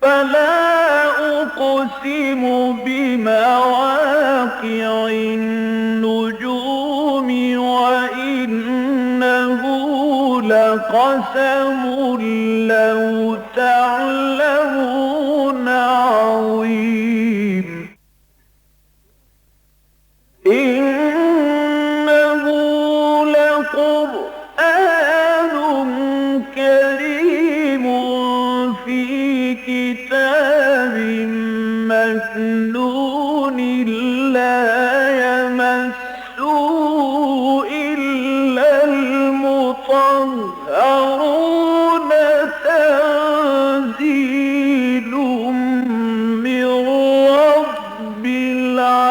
فلا أقسم بمواقع النجوم وإنه لقسم لو تعلمون عظيم إنه لقرآن كريم في كتاب مكنون لا يمسه إلا المطهرون تنزيل من رب العالمين.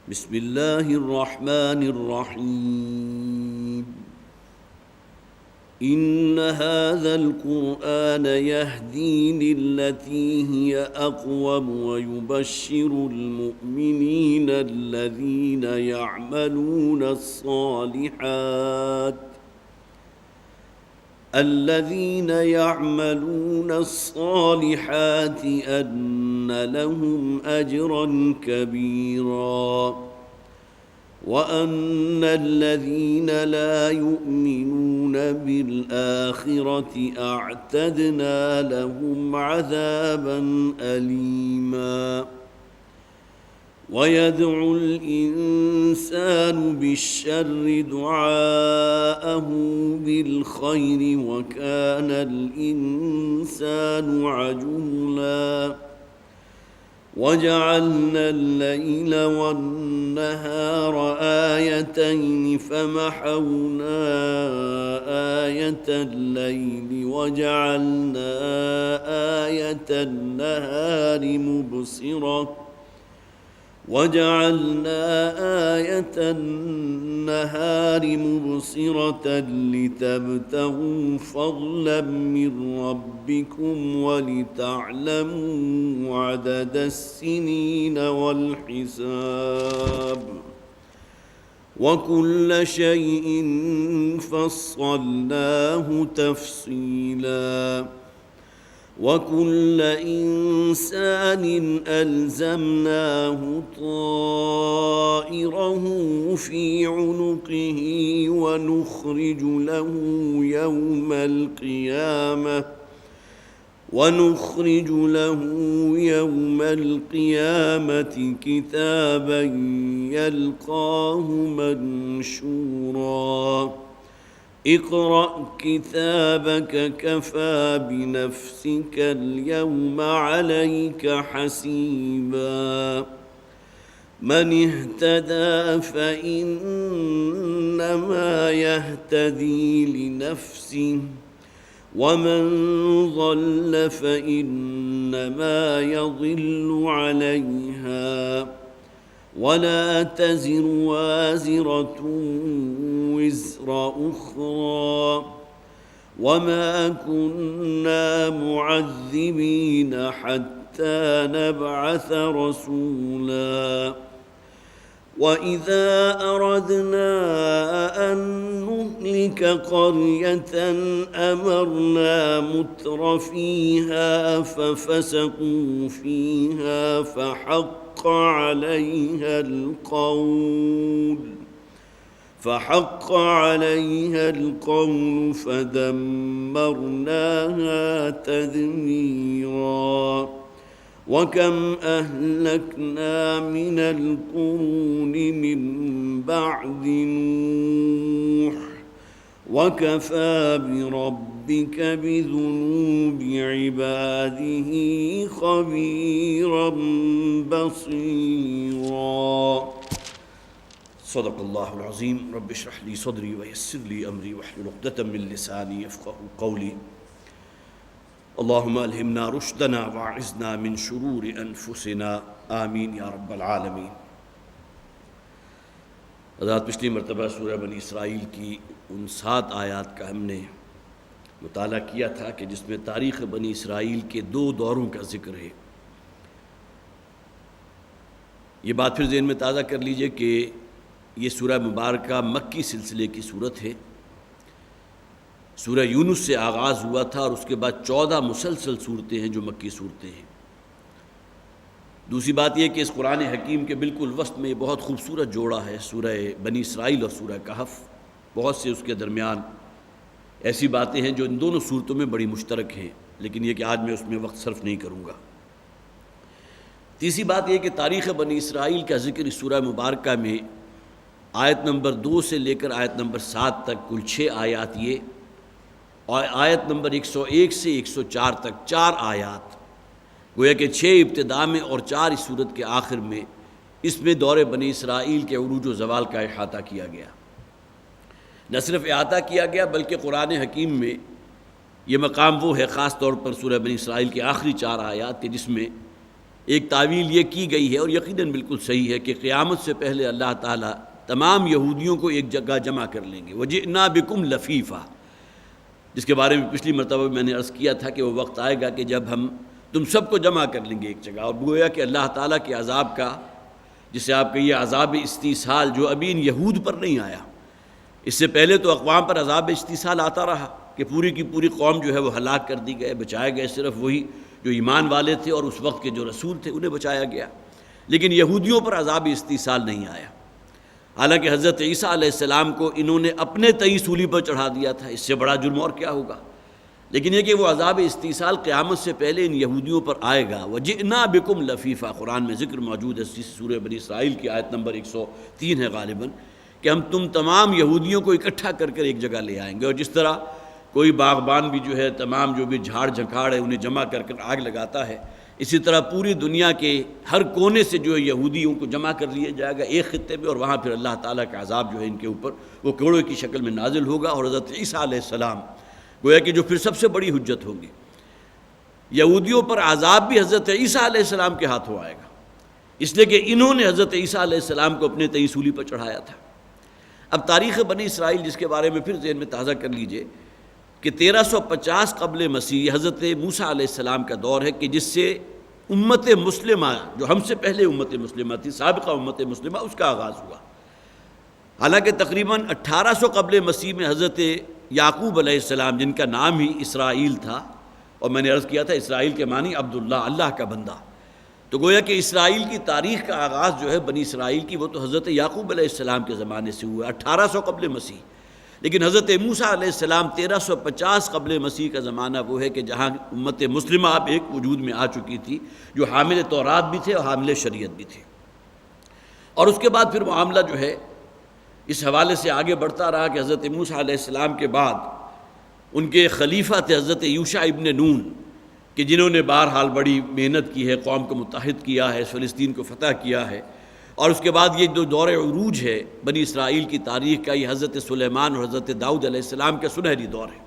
بسم الله الرحمن الرحيم إن هذا القرآن يهدي للتي هي أقوم ويبشر المؤمنين الذين يعملون الصالحات أن لهم أجرا كبيرا وأن الذين لا يؤمنون بالآخرة أعتدنا لهم عذابا أليما ويدعو الإنسان بالشر دعاءه بالخير وكان الإنسان عجولا وجعلنا الليل والنهار آيتين فمحونا آية الليل وجعلنا آية النهار مبصرة لتبتغوا فضلا من ربكم ولتعلموا عدد السنين والحساب وكل شيء فصلناه تفصيلا وكل إنسان ألزمناه طائره في عنقه ونخرج له يوم القيامة كتابا يلقاه منشورا اقرأ كتابك كفى بنفسك اليوم عليك حسيبا من اهتدى فإنما يهتدي لنفسه ومن ضل فإنما يضل عليها ولا تزر وازرة وزر أخرى وما كنا معذبين حتى نبعث رسولا وإذا أردنا أن نهلك قرية أمرنا مترفيها ففسقوا فيها فحق عليها القول فدمرناها تدميرا وكم أهلكنا من القرون من بعد نوح وكفى بربك بذنوب عباده خبيرا بصيرا صدق الله العظيم رب اشرح لي صدري ويسر لي أمري واحلل عقدة من لساني يفقهوا قولي اللهم ألهمنا رشدنا وأعذنا من شرور أنفسنا آمين يا رب العالمين حضرات پچھلی مرتبہ سورہ بنی اسرائیل کی ان 7 آیات کا ہم نے مطالعہ کیا تھا کہ جس میں تاریخ بنی اسرائیل کے 2 دوروں کا ذکر ہے۔ یہ بات پھر ذہن میں تازہ کر لیجئے کہ یہ سورہ مبارکہ مکی سلسلے کی صورت ہے۔ سورہ یونس سے آغاز ہوا تھا اور اس کے بعد 14 مسلسل صورتیں ہیں جو مکی صورتیں ہیں۔ دوسری بات یہ کہ اس قرآن حکیم کے بالکل وسط میں بہت خوبصورت جوڑا ہے سورہ بنی اسرائیل اور سورہ کہف۔ بہت سے اس کے درمیان ایسی باتیں ہیں جو ان دونوں صورتوں میں بڑی مشترک ہیں، لیکن یہ کہ آج میں اس میں وقت صرف نہیں کروں گا۔ تیسری بات یہ کہ تاریخ بنی اسرائیل کا ذکر اس سورہ مبارکہ میں آیت نمبر 2 سے لے کر آیت نمبر 7 تک کل 6 آیات یہ، اور آیت نمبر 101 سے 104 تک 4 آیات، گویا کہ 6 ابتدا میں اور 4 اس صورت کے آخر میں، اس میں دور بنی اسرائیل کے عروج و زوال کا احاطہ کیا گیا۔ نہ صرف احاطہ کیا گیا بلکہ قرآن حکیم میں یہ مقام وہ ہے، خاص طور پر سورہ بنی اسرائیل کے آخری 4 آیات کے، جس میں ایک تعویل یہ کی گئی ہے اور یقیناً بالکل صحیح ہے کہ قیامت سے پہلے اللہ تعالیٰ تمام یہودیوں کو ایک جگہ جمع کر لیں گے۔ وَجِئْنَا بِكُمْ لَفِيفًا، جس کے بارے میں پچھلی مرتبہ میں نے عرض کیا تھا کہ وہ وقت آئے گا کہ جب ہم تم سب کو جمع کر لیں گے ایک جگہ، اور گویا کہ اللہ تعالیٰ کے عذاب کا، جسے آپ کہیے عذاب استیصال، جو ابھی ان یہود پر نہیں آیا، اس سے پہلے تو اقوام پر عذاب استیصال آتا رہا کہ پوری کی پوری قوم جو ہے وہ ہلاک کر دی گئے، بچائے گئے صرف وہی جو ایمان والے تھے اور اس وقت کے جو رسول تھے انہیں بچایا گیا، لیکن یہودیوں پر عذاب استیصال نہیں آیا۔ حالانکہ حضرت عیسیٰ علیہ السلام کو انہوں نے اپنے تئیں صلیب پر چڑھا دیا تھا، اس سے بڑا جرم اور کیا ہوگا، لیکن یہ کہ وہ عذاب استیصال قیامت سے پہلے ان یہودیوں پر آئے گا۔ وَجِئْنَا بِكُمْ لَفِيفًا، قرآن میں ذکر موجود ہے، سورہ بنی اسرائیل کی آیت نمبر 103 ہے غالباً، کہ ہم تم تمام یہودیوں کو اکٹھا کر کر ایک جگہ لے آئیں گے۔ اور جس طرح کوئی باغبان بھی جو ہے تمام جو بھی جھاڑ جھنکاڑ ہے انہیں جمع کر کر آگ لگاتا ہے، اسی طرح پوری دنیا کے ہر کونے سے جو ہے یہودیوں کو جمع کر لیا جائے گا ایک خطے میں، اور وہاں پھر اللہ تعالیٰ کا عذاب جو ہے ان کے اوپر وہ کوڑے کی شکل میں نازل ہوگا۔ اور حضرت عیسیٰ علیہ السلام گویا کہ جو پھر سب سے بڑی حجت ہوں گی، یہودیوں پر عذاب بھی حضرت عیسیٰ علیہ السلام کے ہاتھوں آئے گا، اس لیے کہ انہوں نے حضرت عیسیٰ علیہ السلام کو اپنے تئیں صلیب پر چڑھایا تھا۔ اب تاریخ بنی اسرائیل، جس کے بارے میں پھر ذہن میں تازہ کر لیجئے کہ 1350 قبل مسیح حضرت موسیٰ علیہ السلام کا دور ہے، کہ جس سے امت مسلمہ، جو ہم سے پہلے امت مسلمہ تھی، سابقہ امت مسلمہ، اس کا آغاز ہوا۔ حالانکہ تقریباً 1800 قبل مسیح میں حضرت یعقوب علیہ السلام، جن کا نام ہی اسرائیل تھا، اور میں نے عرض کیا تھا اسرائیل کے معنی عبداللہ، اللہ کا بندہ، تو گویا کہ اسرائیل کی تاریخ کا آغاز جو ہے بنی اسرائیل کی، وہ تو حضرت یعقوب علیہ السلام کے زمانے سے ہوا 1800 قبل مسیح۔ لیکن حضرت موسیٰ علیہ السلام 1350 قبل مسیح کا زمانہ وہ ہے کہ جہاں امت مسلمہ اب ایک وجود میں آ چکی تھی، جو حامل تورات بھی تھے اور حامل شریعت بھی تھے۔ اور اس کے بعد پھر معاملہ جو ہے اس حوالے سے آگے بڑھتا رہا کہ حضرت موسیٰ علیہ السلام کے بعد ان کے خلیفہ تھے حضرت یوشع ابن نون، کہ جنہوں نے بہرحال بڑی محنت کی ہے، قوم کو متحد کیا ہے، فلسطین کو فتح کیا ہے۔ اور اس کے بعد یہ جو دور عروج ہے بنی اسرائیل کی تاریخ کا، یہ حضرت سلیمان اور حضرت داؤد علیہ السلام کا سنہری دور ہے۔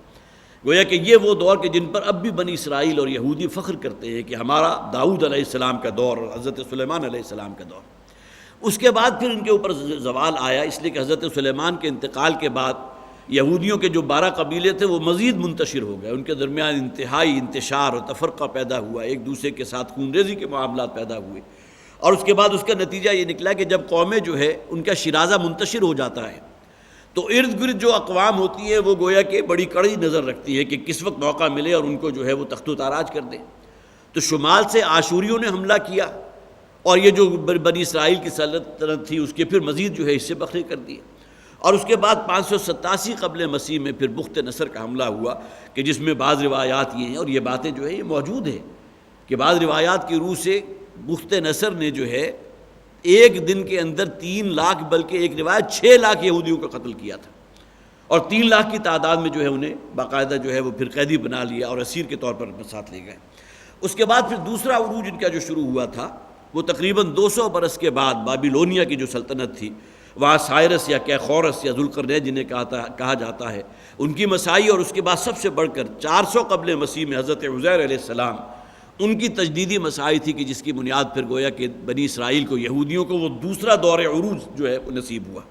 گویا کہ یہ وہ دور کہ جن پر اب بھی بنی اسرائیل اور یہودی فخر کرتے ہیں کہ ہمارا داؤد علیہ السلام کا دور اور حضرت سلیمان علیہ السلام کا دور۔ اس کے بعد پھر ان کے اوپر زوال آیا، اس لیے کہ حضرت سلیمان کے انتقال کے بعد یہودیوں کے جو 12 قبیلے تھے وہ مزید منتشر ہو گئے، ان کے درمیان انتہائی انتشار اور تفرقہ پیدا ہوا، ایک دوسرے کے ساتھ خون ریزی کے معاملات پیدا ہوئے۔ اور اس کے بعد اس کا نتیجہ یہ نکلا کہ جب قومیں جو ہے ان کا شرازہ منتشر ہو جاتا ہے، تو ارد گرد جو اقوام ہوتی ہے وہ گویا کہ بڑی کڑی نظر رکھتی ہے کہ کس وقت موقع ملے اور ان کو جو ہے وہ تخت و تاراج کر دیں۔ تو شمال سے آشوریوں نے حملہ کیا، اور یہ جو بنی اسرائیل کی سلطنت تھی اس کے پھر مزید جو ہے حصے بکھرے کر دیے۔ اور اس کے بعد 587 قبل مسیح میں پھر بخت نصر کا حملہ ہوا، کہ جس میں بعض روایات یہ ہیں، اور یہ باتیں جو ہے یہ موجود ہیں کہ بعض روایات کی روح سے بخت نصر نے جو ہے ایک دن کے اندر 3 لاکھ، بلکہ ایک روایت 6 لاکھ یہودیوں کا قتل کیا تھا، اور 3 لاکھ کی تعداد میں جو ہے انہیں باقاعدہ جو ہے وہ پھر قیدی بنا لیا اور اسیر کے طور پر اپنے ساتھ لے گئے۔ اس کے بعد پھر دوسرا عروج ان کا جو شروع ہوا تھا وہ تقریباً 200 برس کے بعد بابلونیا کی جو سلطنت تھی، وہاں سائرس یا کیخورس یا ذوالقرنین جنہیں کہا جاتا ہے، ان کی مسائی، اور اس کے بعد سب سے بڑھ کر 400 قبل مسیح میں حضرت عزیر علیہ السلام، ان کی تجدیدی مسائی تھی، کہ جس کی بنیاد پھر گویا کہ بنی اسرائیل کو، یہودیوں کو وہ دوسرا دور عروج جو ہے وہ نصیب ہوا۔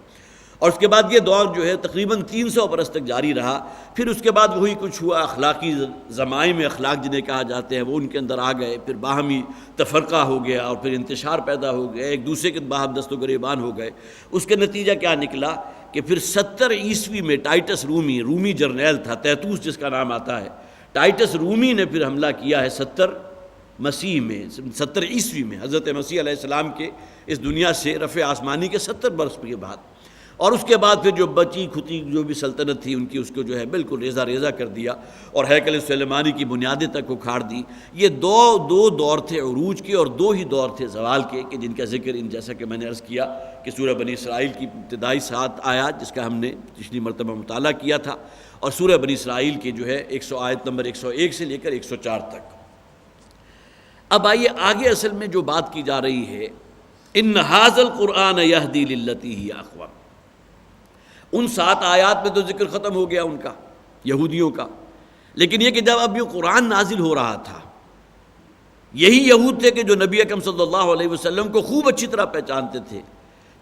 اور اس کے بعد یہ دور جو ہے تقریباً 300 برس تک جاری رہا. پھر اس کے بعد وہی کچھ ہوا، اخلاقی ضمائم اخلاق جنہیں کہا جاتے ہیں وہ ان کے اندر آ گئے، پھر باہمی تفرقہ ہو گیا اور پھر انتشار پیدا ہو گیا، ایک دوسرے کے باہم دست و گریبان ہو گئے. اس کے نتیجہ کیا نکلا کہ پھر 70 عیسوی میں ٹائٹس رومی جرنیل تھا، تیتوس جس کا نام آتا ہے، ٹائٹس رومی نے پھر حملہ کیا ہے 70 عیسوی میں، حضرت مسیح علیہ السلام کے اس دنیا سے رفع آسمانی کے 70 برس کے بعد. اور اس کے بعد پھر جو بچی کھتی جو بھی سلطنت تھی ان کی، اس کو جو ہے بالکل ریزہ کر دیا اور ہیکل سلیمانی کی بنیادیں تک اکھاڑ دی. یہ دو دور تھے عروج کے اور 2 ہی دور تھے زوال کے، کہ جن کا ذکر جیسا کہ میں نے عرض کیا کہ سورہ بنی اسرائیل کی ابتدائی 7 آیات جس کا ہم نے پچھلی مرتبہ مطالعہ کیا تھا، اور سورہ بنی اسرائیل کے جو ہے آیت نمبر 101 سے لے کر 104 تک. اب آئیے آگے اصل میں جو بات کی جا رہی ہے، ان ھذا القرآن یہدی للتی ہی اقوم. ان 7 آیات میں تو ذکر ختم ہو گیا ان کا، یہودیوں کا. لیکن یہ کہ جب اب یہ قرآن نازل ہو رہا تھا، یہی یہود تھے کہ جو نبی اکرم صلی اللہ علیہ وسلم کو خوب اچھی طرح پہچانتے تھے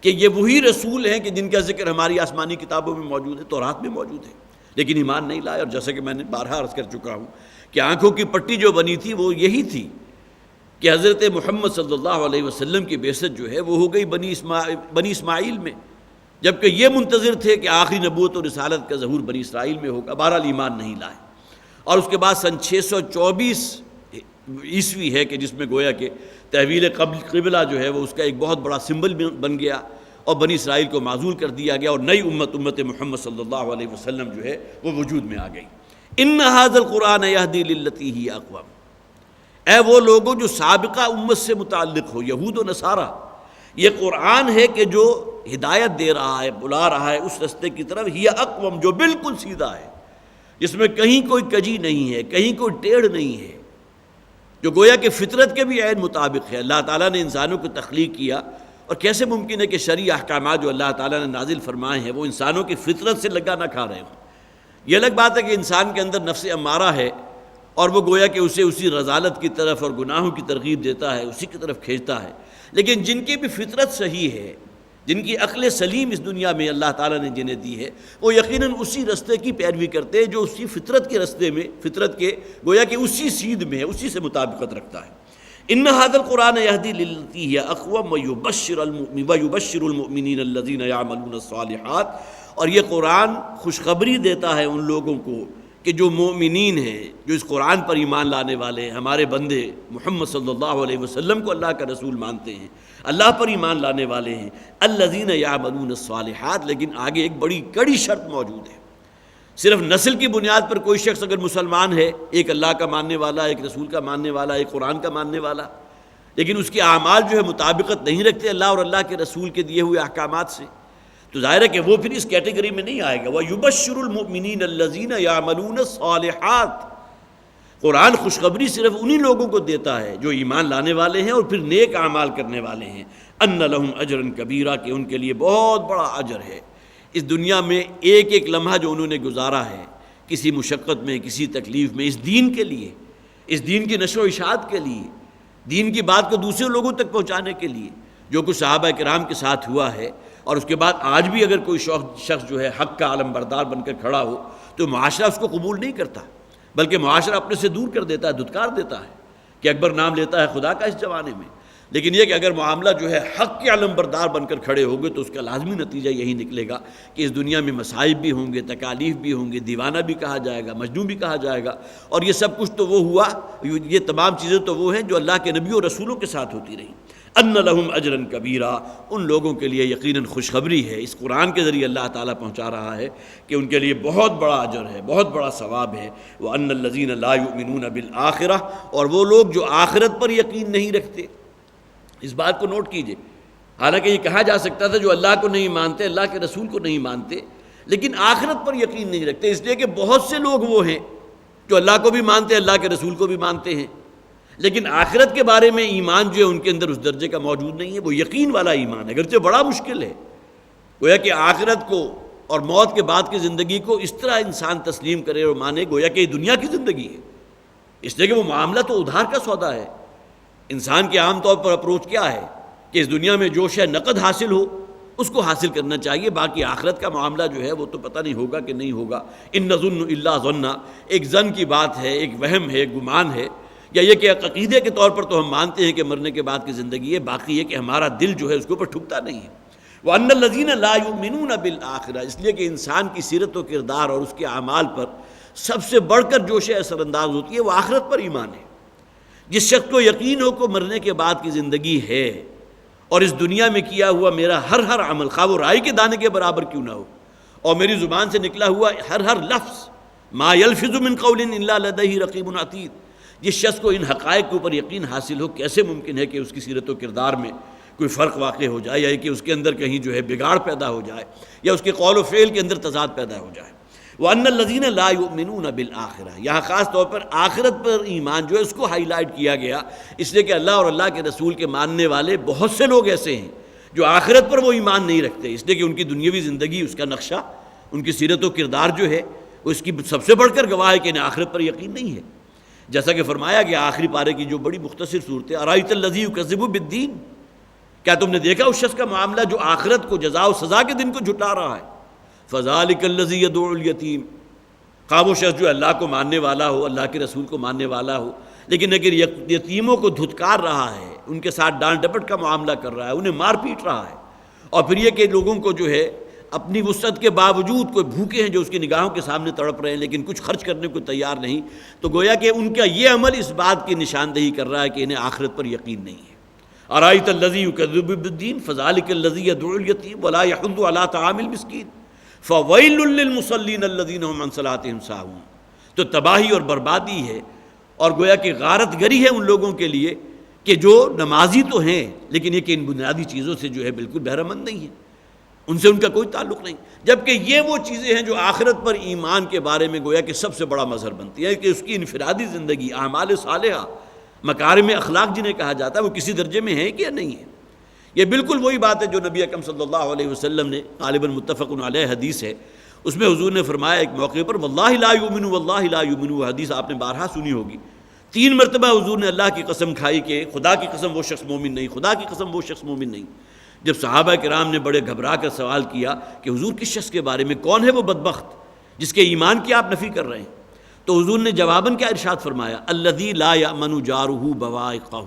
کہ یہ وہی رسول ہیں کہ جن کا ذکر ہماری آسمانی کتابوں میں موجود ہے، تورات میں موجود ہے، لیکن ایمان نہیں لائے. اور جیسا کہ میں نے بارہا عرض کر چکا ہوں کہ آنکھوں کی پٹی جو بنی تھی وہ یہی تھی کہ حضرت محمد صلی اللہ علیہ وسلم کی بعثت جو ہے وہ ہو گئی بنی اسماعیل میں، جبکہ یہ منتظر تھے کہ آخری نبوت اور رسالت کا ظہور بنی اسرائیل میں ہوگا. بہرحال ایمان نہیں لائے. اور اس کے بعد سن 624 عیسوی ہے کہ جس میں گویا کہ تحویل قبلہ جو ہے وہ اس کا ایک بہت بڑا سمبل بن گیا اور بنی اسرائیل کو معزول کر دیا گیا، اور نئی امت محمد صلی اللہ علیہ وسلم جو ہے وہ وجود میں آ گئی. ان ھذا القرآن یہدی للتی ہی اقوم. اے وہ لوگوں جو سابقہ امت سے متعلق ہو، یہود و نصارہ، یہ قرآن ہے کہ جو ہدایت دے رہا ہے، بلا رہا ہے اس رستے کی طرف، ہی اقوم، جو بالکل سیدھا ہے، جس میں کہیں کوئی کجی نہیں ہے، کہیں کوئی ٹیڑھ نہیں ہے، جو گویا کہ فطرت کے بھی عین مطابق ہے. اللہ تعالیٰ نے انسانوں کو تخلیق کیا، اور کیسے ممکن ہے کہ شرعی احکامات جو اللہ تعالیٰ نے نازل فرمائے ہیں وہ انسانوں کی فطرت سے لگا نہ کھا رہے ہوں. یہ الگ بات ہے کہ انسان کے اندر نفس امارہ ہے اور وہ گویا کہ اسے اسی رذالت کی طرف اور گناہوں کی ترغیب دیتا ہے، اسی کی طرف کھینچتا ہے. لیکن جن کی بھی فطرت صحیح ہے، جن کی عقل سلیم اس دنیا میں اللہ تعالیٰ نے جنہیں دی ہے، وہ یقیناً اسی رستے کی پیروی کرتے ہیں جو اسی فطرت کے رستے میں، فطرت کے گویا کہ اسی سیدھ میں ہے، اسی سے مطابقت رکھتا ہے. ان ھذا القرآن یہدی للتی ہی اقوم ویبشر المؤمنین الذین یعملون الصالحات. اور یہ قرآن خوشخبری دیتا ہے ان لوگوں کو کہ جو مومنین ہیں، جو اس قرآن پر ایمان لانے والے ہیں، ہمارے بندے محمد صلی اللہ علیہ وسلم کو اللہ کا رسول مانتے ہیں، اللہ پر ایمان لانے والے ہیں، الذین یعملون الصالحات. لیکن آگے ایک بڑی کڑی شرط موجود ہے. صرف نسل کی بنیاد پر کوئی شخص اگر مسلمان ہے، ایک اللہ کا ماننے والا، ایک رسول کا ماننے والا، ایک قرآن کا ماننے والا، لیکن اس کے اعمال جو ہے مطابقت نہیں رکھتے اللہ اور اللہ کے رسول کے دیے ہوئے احکامات سے، تو ظاہر ہے کہ وہ پھر اس کیٹیگری میں نہیں آئے گا. وَيُبَشِّرُ الْمُؤْمِنِينَ الَّذِينَ يَعْمَلُونَ الصَّالِحَاتِ. قرآن خوشخبری صرف انہی لوگوں کو دیتا ہے جو ایمان لانے والے ہیں اور پھر نیک اعمال کرنے والے ہیں. أَنَّ لَهُمْ أَجْرًا كَبِيرًا، کہ ان کے لیے بہت بڑا اجر ہے. اس دنیا میں ایک ایک لمحہ جو انہوں نے گزارا ہے کسی مشقت میں، کسی تکلیف میں، اس دین کے لیے، اس دین کی نشر و اشاعت کے لیے، دین کی بات کو دوسرے لوگوں تک پہنچانے کے لیے، جو کچھ صحابہ کرام کے ساتھ ہوا ہے، اور اس کے بعد آج بھی اگر کوئی شخص جو ہے حق کا علم بردار بن کر کھڑا ہو تو معاشرہ اس کو قبول نہیں کرتا، بلکہ معاشرہ اپنے سے دور کر دیتا ہے، دھتکار دیتا ہے کہ اکبر نام لیتا ہے خدا کا اس زمانے میں. لیکن یہ کہ اگر معاملہ جو ہے حق کے علم بردار بن کر کھڑے ہوگے تو اس کا لازمی نتیجہ یہی نکلے گا کہ اس دنیا میں مصائب بھی ہوں گے، تکالیف بھی ہوں گے، دیوانہ بھی کہا جائے گا، مجنون بھی کہا جائے گا. اور یہ سب کچھ تو وہ ہوا، یہ تمام چیزیں تو وہ ہیں جو اللہ کے نبیوں اور رسولوں کے ساتھ ہوتی رہیں. ان لہم اجرا کبیرا، ان لوگوں کے لیے یقیناً خوشخبری ہے، اس قرآن کے ذریعے اللہ تعالیٰ پہنچا رہا ہے کہ ان کے لیے بہت بڑا اجر ہے، بہت بڑا ثواب ہے. وان الذین لا یؤمنون بالآخرہ، اور وہ لوگ جو آخرت پر یقین نہیں رکھتے. اس بات کو نوٹ کیجئے، حالانکہ یہ کہا جا سکتا تھا جو اللہ کو نہیں مانتے، اللہ کے رسول کو نہیں مانتے، لیکن آخرت پر یقین نہیں رکھتے، اس لیے کہ بہت سے لوگ وہ ہیں جو اللہ کو بھی مانتے ہیں، اللہ کے رسول کو بھی مانتے ہیں، لیکن آخرت کے بارے میں ایمان جو ہے ان کے اندر اس درجے کا موجود نہیں ہے. وہ یقین والا ایمان ہے، اگرچہ بڑا مشکل ہے. گویا کہ آخرت کو اور موت کے بعد کی زندگی کو اس طرح انسان تسلیم کرے اور مانے گویا کہ یہ دنیا کی زندگی ہے، اس لیے کہ وہ معاملہ تو ادھار کا سودا ہے. انسان کے عام طور پر اپروچ کیا ہے کہ اس دنیا میں جو شے نقد حاصل ہو اس کو حاصل کرنا چاہیے. باقی آخرت کا معاملہ جو ہے وہ تو پتہ نہیں ہوگا کہ نہیں ہوگا. ان نظن الا ظنا، ایک ظن کی بات ہے، ایک وہم ہے، گمان ہے، یا یہ کہ عقیدے کے طور پر تو ہم مانتے ہیں کہ مرنے کے بعد کی زندگی ہے، باقی یہ کہ ہمارا دل جو ہے اس کے اوپر ٹھکتا نہیں ہے. وَأَنَّ الَّذِينَ لَا يُؤْمِنُونَ بِالْآخِرَةِ، اس لیے کہ انسان کی سیرت و کردار اور اس کے اعمال پر سب سے بڑھ کر جو شے اثر انداز ہوتی ہے وہ آخرت پر ایمان ہے. جس شخص کو یقین ہو کہ مرنے کے بعد کی زندگی ہے، اور اس دنیا میں کیا ہوا میرا ہر عمل خواہ وہ رائی کے دانے کے برابر کیوں نہ ہو، اور میری زبان سے نکلا ہوا ہر لفظ ما یلفظ من قول الا لدیہ رقیب عتید، جس شخص کو ان حقائق کے اوپر یقین حاصل ہو، کیسے ممکن ہے کہ اس کی سیرت و کردار میں کوئی فرق واقع ہو جائے، یا کہ اس کے اندر کہیں جو ہے بگاڑ پیدا ہو جائے، یا اس کے قول و فعل کے اندر تضاد پیدا ہو جائے. وَأَنَّ الَّذِينَ لَا يُؤْمِنُونَ بِالْآخِرَةِ، یہاں خاص طور پر آخرت پر ایمان جو ہے اس کو ہائی لائٹ کیا گیا، اس لیے کہ اللہ اور اللہ کے رسول کے ماننے والے بہت سے لوگ ایسے ہیں جو آخرت پر وہ ایمان نہیں رکھتے، اس لیے کہ ان کی دنیاوی زندگی، اس کا نقشہ، ان کی سیرت و کردار جو ہے وہ اس کی سب سے بڑھ کر گواہ ہے کہ انہیں آخرت پر یقین نہیں ہے. جیسا کہ فرمایا گیا آخری پارے کی جو بڑی مختصر صورت ہے، أَرَأَيْتَ الَّذِي يُكَذِّبُ بِالدِّينِ، کیا تم نے دیکھا اس شخص کا معاملہ جو آخرت کو، جزا و سزا کے دن کو جھٹلا رہا ہے. فَذَلِكَ الَّذِي يَدْعُو الْيَتِيمَ، خواہ وہ شخص جو اللہ کو ماننے والا ہو، اللہ کے رسول کو ماننے والا ہو، لیکن اگر یتیموں کو دھتکار رہا ہے، ان کے ساتھ ڈانٹ ڈپٹ کا معاملہ کر رہا ہے، انہیں مار پیٹ رہا ہے، اور پھر یہ کہ لوگوں کو جو ہے اپنی وسعت کے باوجود کوئی بھوکے ہیں جو اس کی نگاہوں کے سامنے تڑپ رہے ہیں لیکن کچھ خرچ کرنے کو تیار نہیں، تو گویا کہ ان کا یہ عمل اس بات کی نشاندہی کر رہا ہے کہ انہیں آخرت پر یقین نہیں ہے. أَرَأَيْتَ الَّذِي يُكَذِّبُ بِالدِّينِ فَذَلِكَ الَّذِي يَدْعُو الْيَتِيمَ وَلَا يَحُضُّ عَلَىٰ طَعَامِ الْمِسْكِينِ فَوَيْلٌ لِّلْمُصَلِّينَ الَّذِينَ هُمْ عَنْ صَلَاتِهِمْ سَاهُونَ. تو تباہی اور بربادی ہے، اور گویا کہ غارت گری ہے ان لوگوں کے لیے کہ جو نمازی تو ہیں لیکن یہ کہ ان بنیادی چیزوں سے جو ہے بالکل بہرہ مند نہیں ہے، ان سے ان کا کوئی تعلق نہیں، جبکہ یہ وہ چیزیں ہیں جو آخرت پر ایمان کے بارے میں گویا کہ سب سے بڑا مظہر بنتی ہے کہ اس کی انفرادی زندگی، اعمال صالحہ، مکارم اخلاق جنہیں کہا جاتا ہے، وہ کسی درجے میں ہے کہ یا نہیں ہے. یہ بالکل وہی بات ہے جو نبی اکرم صلی اللہ علیہ وسلم نے، غالباً متفق علیہ حدیث ہے، اس میں حضور نے فرمایا ایک موقع پر واللہ لا یؤمن واللہ لا یؤمن، وہ حدیث آپ نے بارہا سنی ہوگی. 3 مرتبہ حضور نے اللہ کی قسم کھائی کہ خدا کی قسم وہ شخص مومن نہیں، خدا کی قسم وہ شخص مومن نہیں. جب صحابہ کرام نے بڑے گھبرا کر سوال کیا کہ حضور کس شخص کے بارے میں، کون ہے وہ بدبخت جس کے ایمان کی آپ نفی کر رہے ہیں، تو حضور نے جواباً کیا ارشاد فرمایا، الذی لا یأمن جارہ بوائقہ،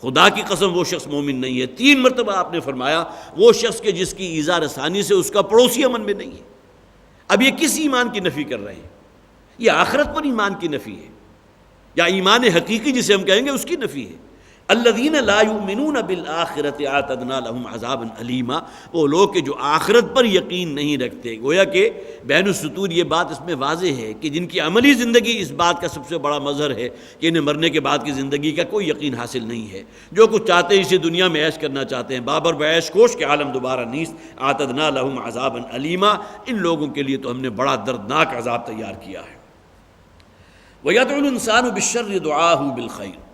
خدا کی قسم وہ شخص مومن نہیں ہے. 3 مرتبہ آپ نے فرمایا وہ شخص کے جس کی ایذا رسانی سے اس کا پڑوسی امن میں نہیں ہے. اب یہ کس ایمان کی نفی کر رہے ہیں؟ یہ آخرت پر ایمان کی نفی ہے، یا ایمان حقیقی جسے ہم کہیں گے اس کی نفی ہے. الذین لا یؤمنون بالآخرۃ اعتدنا لهم عذابا الیما، وہ لوگ کہ جو آخرت پر یقین نہیں رکھتے. گویا کہ بین السطور یہ بات اس میں واضح ہے کہ جن کی عملی زندگی اس بات کا سب سے بڑا مظہر ہے کہ انہیں مرنے کے بعد کی زندگی کا کوئی یقین حاصل نہیں ہے، جو کچھ چاہتے ہیں اسے دنیا میں عیش کرنا چاہتے ہیں، بابر بعیش کوش کے عالم دوبارہ نیست. اعتدنا لهم عذابا الیما، ان لوگوں کے لیے تو ہم نے بڑا دردناک عذاب تیار کیا ہے. وَيَدْعُو الْإِنسَانُ بِالشَّرِّ دُعَاهُ بِالْخَيْرِ،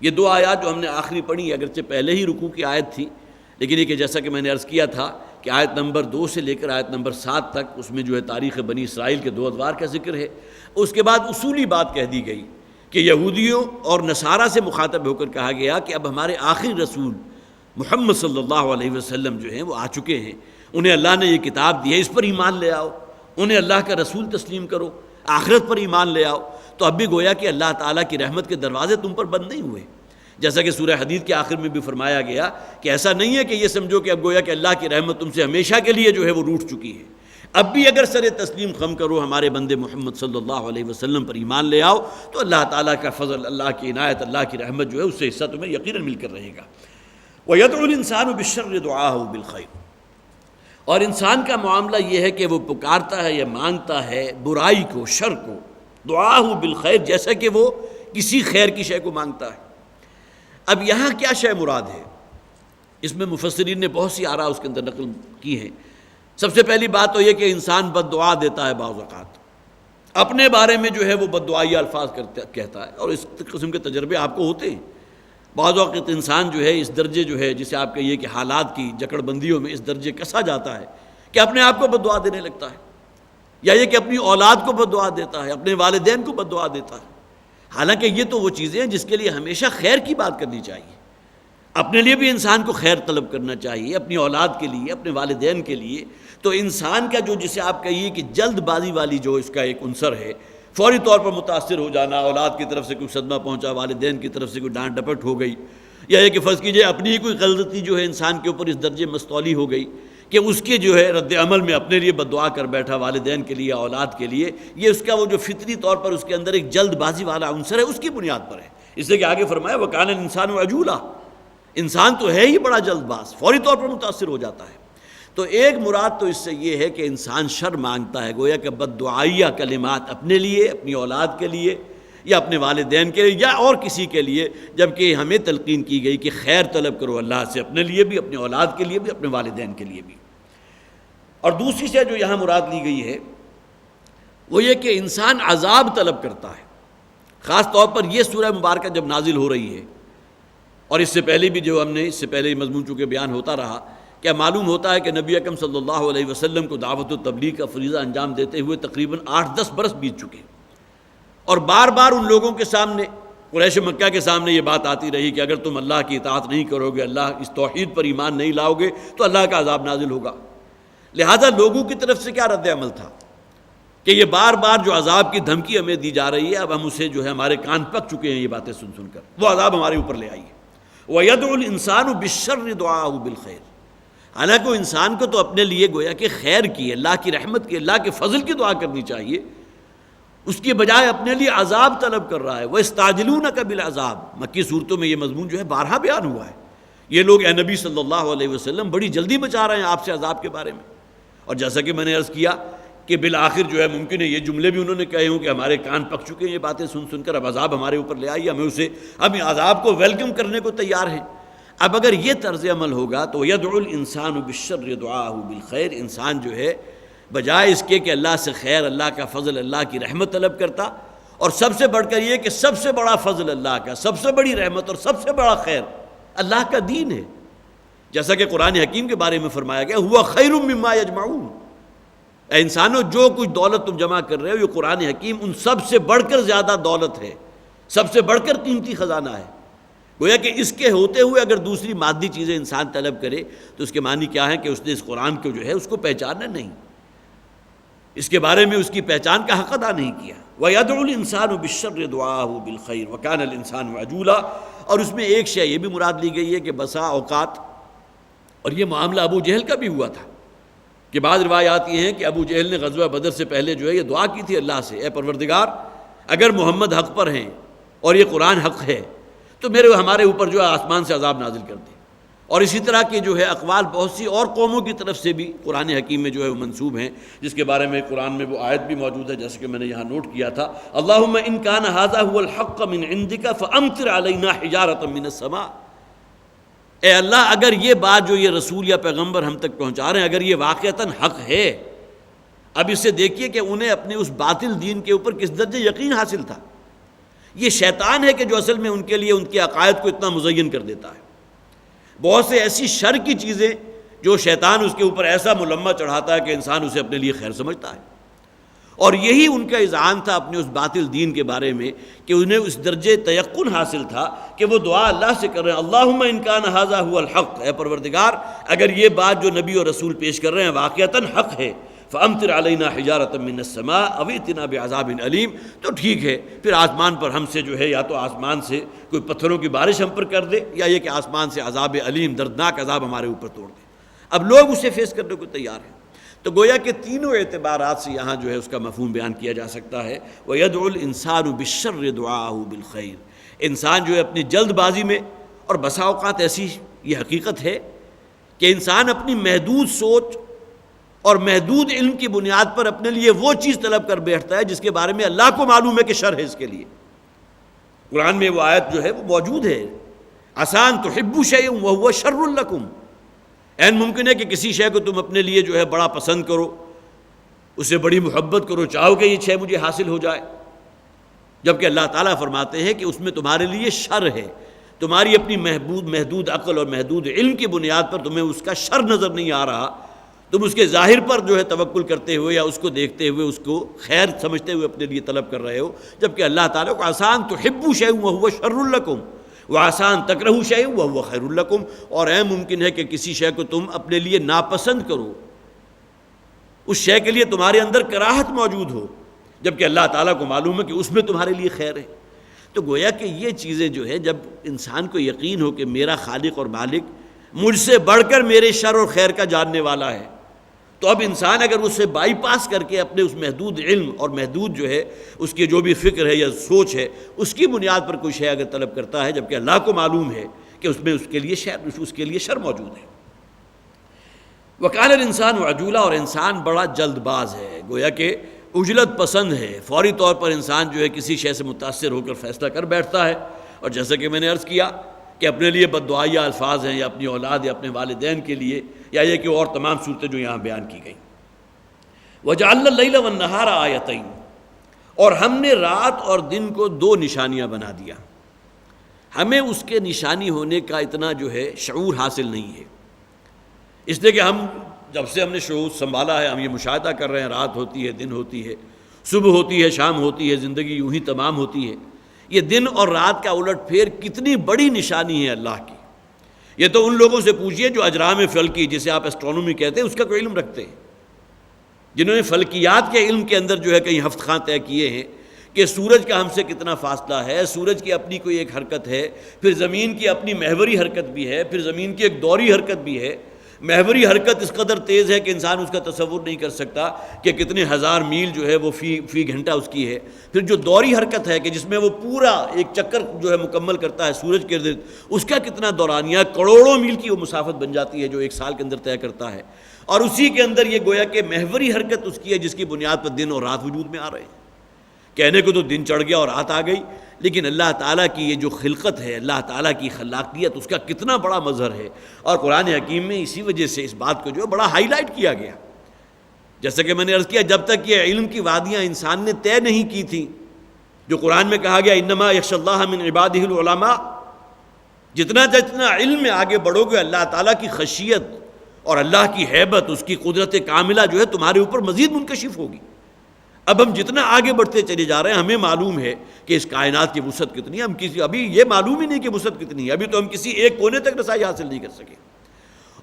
یہ 2 آیات جو ہم نے آخری پڑھی، اگرچہ پہلے ہی رکوع کی آیت تھی، لیکن یہ کہ جیسا کہ میں نے عرض کیا تھا کہ آیت نمبر 2 سے لے کر آیت نمبر 7 تک اس میں جو ہے تاریخ بنی اسرائیل کے 2 ادوار کا ذکر ہے. اس کے بعد اصولی بات کہہ دی گئی کہ یہودیوں اور نصارہ سے مخاطب ہو کر کہا گیا کہ اب ہمارے آخری رسول محمد صلی اللہ علیہ وسلم جو ہیں وہ آ چکے ہیں، انہیں اللہ نے یہ کتاب دی ہے، اس پر ایمان لے آؤ، انہیں اللہ کا رسول تسلیم کرو، آخرت پر ایمان لے آؤ. تو اب بھی گویا کہ اللہ تعالیٰ کی رحمت کے دروازے تم پر بند نہیں ہوئے، جیسا کہ سورہ حدید کے آخر میں بھی فرمایا گیا کہ ایسا نہیں ہے کہ یہ سمجھو کہ اب گویا کہ اللہ کی رحمت تم سے ہمیشہ کے لیے جو ہے وہ روٹھ چکی ہے. اب بھی اگر سر تسلیم خم کرو، ہمارے بندے محمد صلی اللہ علیہ وسلم پر ایمان لے آؤ، تو اللہ تعالیٰ کا فضل، اللہ کی عنایت، اللہ کی رحمت جو ہے اس سے حصہ تمہیں یقیناً مل کر رہے گا. وَيَدْعُو الْإِنسَانُ بِالشَّرِّ دُعَاهُ بِالْخَيْرِ، اور انسان کا معاملہ یہ ہے کہ وہ پکارتا ہے یا مانگتا ہے برائی کو، شر کو، دعاہ بالخیر، جیسا کہ وہ کسی خیر کی شے کو مانگتا ہے. اب یہاں کیا شے مراد ہے؟ اس میں مفسرین نے بہت سی آراء اس کے اندر نقل کی ہیں. سب سے پہلی بات تو یہ کہ انسان بد دعا دیتا ہے، بعض اوقات اپنے بارے میں جو ہے وہ بد دعائی الفاظ کہتا ہے، اور اس قسم کے تجربے آپ کو ہوتے ہیں. بعض اوقات انسان جو ہے اس درجے جو ہے جسے آپ کہیے کہ حالات کی جکڑ بندیوں میں اس درجے کسا جاتا ہے کہ اپنے آپ کو بد دعا دینے لگتا ہے، یا یہ کہ اپنی اولاد کو بد دعا دیتا ہے، اپنے والدین کو بد دعا دیتا ہے. حالانکہ یہ تو وہ چیزیں ہیں جس کے لیے ہمیشہ خیر کی بات کرنی چاہیے. اپنے لیے بھی انسان کو خیر طلب کرنا چاہیے، اپنی اولاد کے لیے، اپنے والدین کے لیے۔ تو انسان کا جو جسے آپ کہیے کہ جلد بازی والی جو اس کا ایک عنصر ہے، فوری طور پر متاثر ہو جانا، اولاد کی طرف سے کوئی صدمہ پہنچا، والدین کی طرف سے کوئی ڈانٹ ڈپٹ ہو گئی، یا یہ کہ فرض کیجئے اپنی ہی کوئی غلطی جو ہے انسان کے اوپر اس درجے مستولی ہو گئی کہ اس کے جو ہے رد عمل میں اپنے لیے بد دعا کر بیٹھا، والدین کے لیے، اولاد کے لیے، یہ اس کا وہ جو فطری طور پر اس کے اندر ایک جلد بازی والا عنصر ہے، اس کی بنیاد پر ہے۔ اس لیے کہ آگے فرمایا وَكَانَ الْإِنسَانُ عَجُولًا، انسان تو ہے ہی بڑا جلد باز، فوری طور پر متاثر ہو جاتا ہے۔ تو ایک مراد تو اس سے یہ ہے کہ انسان شر مانگتا ہے، گویا کہ بد دعائیہ کلمات اپنے لیے، اپنی اولاد کے لیے، یا اپنے والدین کے لیے، یا اور کسی کے لیے، جبکہ ہمیں تلقین کی گئی کہ خیر طلب کرو اللہ سے، اپنے لیے بھی، اپنے اولاد کے لیے بھی، اپنے والدین کے لیے بھی۔ اور دوسری سے جو یہاں مراد لی گئی ہے وہ یہ کہ انسان عذاب طلب کرتا ہے۔ خاص طور پر یہ سورہ مبارکہ جب نازل ہو رہی ہے، اور اس سے پہلے بھی جو ہم نے اس سے پہلے مضمون چونکہ بیان ہوتا رہا، کیا معلوم ہوتا ہے کہ نبی اکرم صلی اللہ علیہ وسلم کو دعوت و تبلیغ کا فریضہ انجام دیتے ہوئے تقریباً 8-10 برس بیت چکے، اور بار بار ان لوگوں کے سامنے، قریش مکہ کے سامنے یہ بات آتی رہی کہ اگر تم اللہ کی اطاعت نہیں کرو گے، اللہ اس توحید پر ایمان نہیں لاؤ گے تو اللہ کا عذاب نازل ہوگا۔ لہذا لوگوں کی طرف سے کیا رد عمل تھا کہ یہ بار بار جو عذاب کی دھمکی ہمیں دی جا رہی ہے، اب ہم اسے جو ہے ہمارے کان پک چکے ہیں یہ باتیں سن سن کر، وہ عذاب ہمارے اوپر لے آئیے۔ وَيَدْعُ الْإِنسَانُ بِالشَّرِّ دُعَاءَهُ بِالْخَيْرِ، حالانکہ انسان کو تو اپنے لیے گویا کہ خیر کی، اللہ کی رحمت کی، اللہ کے فضل کی دعا کرنی چاہیے، اس کی بجائے اپنے لیے عذاب طلب کر رہا ہے۔ وَيَسْتَعْجِلُونَكَ بِالْعَذَابِ، مکی صورتوں میں یہ مضمون جو ہے بارہا بیان ہوا ہے۔ یہ لوگ اے نبی صلی اللہ علیہ وسلم بڑی جلدی بچا رہے ہیں آپ سے عذاب کے بارے میں، اور جیسا کہ میں نے عرض کیا کہ بالآخر جو ہے ممکن ہے یہ جملے بھی انہوں نے کہے ہوں کہ ہمارے کان پک چکے ہیں یہ باتیں سن سن کر، اب عذاب ہمارے اوپر لے آئیے، ہم عذاب کو ویلکم کرنے کو تیار ہیں۔ اب اگر یہ طرز عمل ہوگا تو یدعو الانسان بالشر دعاءہ بالخیر، انسان جو ہے بجائے اس کے کہ اللہ سے خیر، اللہ کا فضل، اللہ کی رحمت طلب کرتا، اور سب سے بڑھ کر یہ کہ سب سے بڑا فضل اللہ کا، سب سے بڑی رحمت اور سب سے بڑا خیر اللہ کا دین ہے، جیسا کہ قرآن حکیم کے بارے میں فرمایا گیا ہوا خیر مما یجمعون، اے انسانوں جو کچھ دولت تم جمع کر رہے ہو یہ قرآن حکیم ان سب سے بڑھ کر زیادہ دولت ہے، سب سے بڑھ کر قیمتی خزانہ ہے۔ گویا کہ اس کے ہوتے ہوئے اگر دوسری مادی چیزیں انسان طلب کرے تو اس کے معنی کیا ہے کہ اس نے اس قرآن کو جو ہے اس کو پہچانا نہیں، اس کے بارے میں اس کی پہچان کا حق ادا نہیں کیا۔ وَيَدْعُ الْإِنسَانُ بِالشَّرِّ دُعَاءَهُ بِالْخَيْرِ وَكَانَ الْإِنسَانُ عَجُولًا، اور اس میں ایک شے یہ بھی مراد لی گئی ہے کہ بسا اوقات، اور یہ معاملہ ابو جہل کا بھی ہوا تھا کہ بعض روایات یہ ہیں کہ ابو جہل نے غزوہ بدر سے پہلے جو ہے یہ دعا کی تھی اللہ سے، اے پروردگار اگر محمد حق پر ہیں اور یہ قرآن حق ہے تو ہمارے اوپر جو ہے آسمان سے عذاب نازل کر دے۔ اور اسی طرح کے جو ہے اقوال بہت سی اور قوموں کی طرف سے بھی قرآن حکیم میں جو ہے وہ منسوب ہیں، جس کے بارے میں قرآن میں وہ آیت بھی موجود ہے جیسے کہ میں نے یہاں نوٹ کیا تھا، اللہم ان کان ھذا ھو الحق من عندک فامطر علینا حجارۃ من السماء، اے اللہ اگر یہ بات جو یہ رسول یا پیغمبر ہم تک پہنچا رہے ہیں اگر یہ واقعتاً حق ہے، اب اس سے دیکھیے کہ انہیں اپنے اس باطل دین کے اوپر کس درجے یقین حاصل تھا۔ یہ شیطان ہے کہ جو اصل میں ان کے لیے ان کے عقائد کو اتنا مزین کر دیتا ہے، بہت سے ایسی شر کی چیزیں جو شیطان اس کے اوپر ایسا ملمہ چڑھاتا ہے کہ انسان اسے اپنے لیے خیر سمجھتا ہے، اور یہی ان کا اذعان تھا اپنے اس باطل دین کے بارے میں کہ انہیں اس درجے تیقن حاصل تھا کہ وہ دعا اللہ سے کر رہے ہیں، اللہم ان کان ھذا ھو الحق، اے پروردگار اگر یہ بات جو نبی اور رسول پیش کر رہے ہیں واقعتاً حق ہے، فامطر علینا حجارۃ من السماء او ائتنا بعذاب علیم، تو ٹھیک ہے پھر آسمان پر ہم سے جو ہے یا تو آسمان سے کوئی پتھروں کی بارش ہم پر کر دے، یا یہ کہ آسمان سے عذاب علیم دردناک عذاب ہمارے اوپر توڑ دے۔ اب لوگ اسے فیس کرنے کو تیار ہیں، تو گویا کہ تینوں اعتبارات سے یہاں جو ہے اس کا مفہوم بیان کیا جا سکتا ہے، وَيَدْعُ الْإِنسَانُ بِالشَّرِّ دُعَاءَهُ بِالْخَيْرِ، انسان جو ہے اپنی جلد بازی میں، اور بسا اوقات ایسی یہ حقیقت ہے کہ انسان اپنی محدود سوچ اور محدود علم کی بنیاد پر اپنے لیے وہ چیز طلب کر بیٹھتا ہے جس کے بارے میں اللہ کو معلوم ہے کہ شر ہے اس کے لیے۔ قرآن میں وہ آیت جو ہے وہ موجود ہے، عسان تحبوا شیئا وہو شر لکم، این ممکن ہے کہ کسی شے کو تم اپنے لیے جو ہے بڑا پسند کرو، اسے بڑی محبت کرو، چاہو کہ یہ شے مجھے حاصل ہو جائے، جبکہ اللہ تعالیٰ فرماتے ہیں کہ اس میں تمہارے لیے شر ہے، تمہاری اپنی محدود عقل اور محدود علم کی بنیاد پر تمہیں اس کا شر نظر نہیں آ رہا، تم اس کے ظاہر پر جو ہے توکل کرتے ہوئے یا اس کو دیکھتے ہوئے اس کو خیر سمجھتے ہوئے اپنے لیے طلب کر رہے ہو، جبکہ اللہ تعالیٰ کو آسان تحبوا شیئا وہو شر لکم، وَعَسَىٰ أَن تَكْرَهُوا شَيْئًا وَهُوَ خَيْرٌ لَكُمْ، اور ممکن ہے کہ کسی شے کو تم اپنے لیے ناپسند کرو، اس شے کے لیے تمہارے اندر کراہت موجود ہو، جبکہ اللہ تعالیٰ کو معلوم ہے کہ اس میں تمہارے لیے خیر ہے۔ تو گویا کہ یہ چیزیں جو ہے جب انسان کو یقین ہو کہ میرا خالق اور مالک مجھ سے بڑھ کر میرے شر اور خیر کا جاننے والا ہے، تو اب انسان اگر اسے بائی پاس کر کے اپنے اس محدود علم اور محدود جو ہے اس کی جو بھی فکر ہے یا سوچ ہے اس کی بنیاد پر کوئی شے اگر طلب کرتا ہے، جبکہ اللہ کو معلوم ہے کہ اس میں اس کے لیے شر موجود ہے۔ وَكَانَ الْإِنسَانُ عَجُولًا، اور انسان بڑا جلد باز ہے، گویا کہ عجلت پسند ہے، فوری طور پر انسان جو ہے کسی شے سے متاثر ہو کر فیصلہ کر بیٹھتا ہے، اور جیسا کہ میں نے عرض کیا کہ اپنے لیے بددعائیہ الفاظ ہیں یا اپنی اولاد یا اپنے والدین کے لیے یا یہ کہ اور تمام صورتیں جو یہاں بیان کی گئیں۔ وَجَعَلْنَا اللَّيْلَ وَالنَّهَارَ آیَتَيْنِ، اور ہم نے رات اور دن کو دو نشانیاں بنا دیا۔ ہمیں اس کے نشانی ہونے کا اتنا جو ہے شعور حاصل نہیں ہے، اس لیے کہ جب سے ہم نے شعور سنبھالا ہے ہم یہ مشاہدہ کر رہے ہیں، رات ہوتی ہے، دن ہوتی ہے، صبح ہوتی ہے، شام ہوتی ہے، زندگی یوں ہی تمام ہوتی ہے۔ یہ دن اور رات کا الٹ پھیر کتنی بڑی نشانی ہے اللہ کی۔ یہ تو ان لوگوں سے پوچھئے جو اجرام فلکی، جسے آپ اسٹرونومی کہتے ہیں، اس کا کوئی علم رکھتے ہیں، جنہوں نے فلکیات کے علم کے اندر جو ہے کئی ہفت خاں طے کیے ہیں کہ سورج کا ہم سے کتنا فاصلہ ہے، سورج کی اپنی کوئی ایک حرکت ہے، پھر زمین کی اپنی محوری حرکت بھی ہے، پھر زمین کی ایک دوری حرکت بھی ہے۔ محوری حرکت اس قدر تیز ہے کہ انسان اس کا تصور نہیں کر سکتا کہ کتنے ہزار میل جو ہے وہ فی گھنٹہ اس کی ہے۔ پھر جو دوری حرکت ہے کہ جس میں وہ پورا ایک چکر جو ہے مکمل کرتا ہے سورج کے ارد، اس کا کتنا دورانیہ، کروڑوں میل کی وہ مسافت بن جاتی ہے جو ایک سال کے اندر طے کرتا ہے، اور اسی کے اندر یہ گویا کہ محوری حرکت اس کی ہے جس کی بنیاد پر دن اور رات وجود میں آ رہے ہیں۔ کہنے کو تو دن چڑھ گیا اور رات آ گئی، لیکن اللہ تعالیٰ کی یہ جو خلقت ہے، اللہ تعالیٰ کی خلاقیت، اس کا کتنا بڑا مظہر ہے، اور قرآن حکیم میں اسی وجہ سے اس بات کو جو ہے بڑا ہائی لائٹ کیا گیا۔ جیسا کہ میں نے عرض کیا، جب تک یہ علم کی وادیاں انسان نے طے نہیں کی تھیں، جو قرآن میں کہا گیا انما یخشی اللہ من عبادہ العلماء، جتنا علم میں آگے بڑھو گے اللہ تعالیٰ کی خشیت اور اللہ کی ہیبت، اس کی قدرت کاملہ جو ہے تمہارے اوپر مزید منکشف ہوگی۔ اب ہم جتنا آگے بڑھتے چلے جا رہے ہیں ہمیں معلوم ہے کہ اس کائنات کی وسعت کتنی ہے، ہم ابھی یہ معلوم ہی نہیں کہ وسعت کتنی ہے، ابھی تو ہم کسی ایک کونے تک رسائی حاصل نہیں کر سکے۔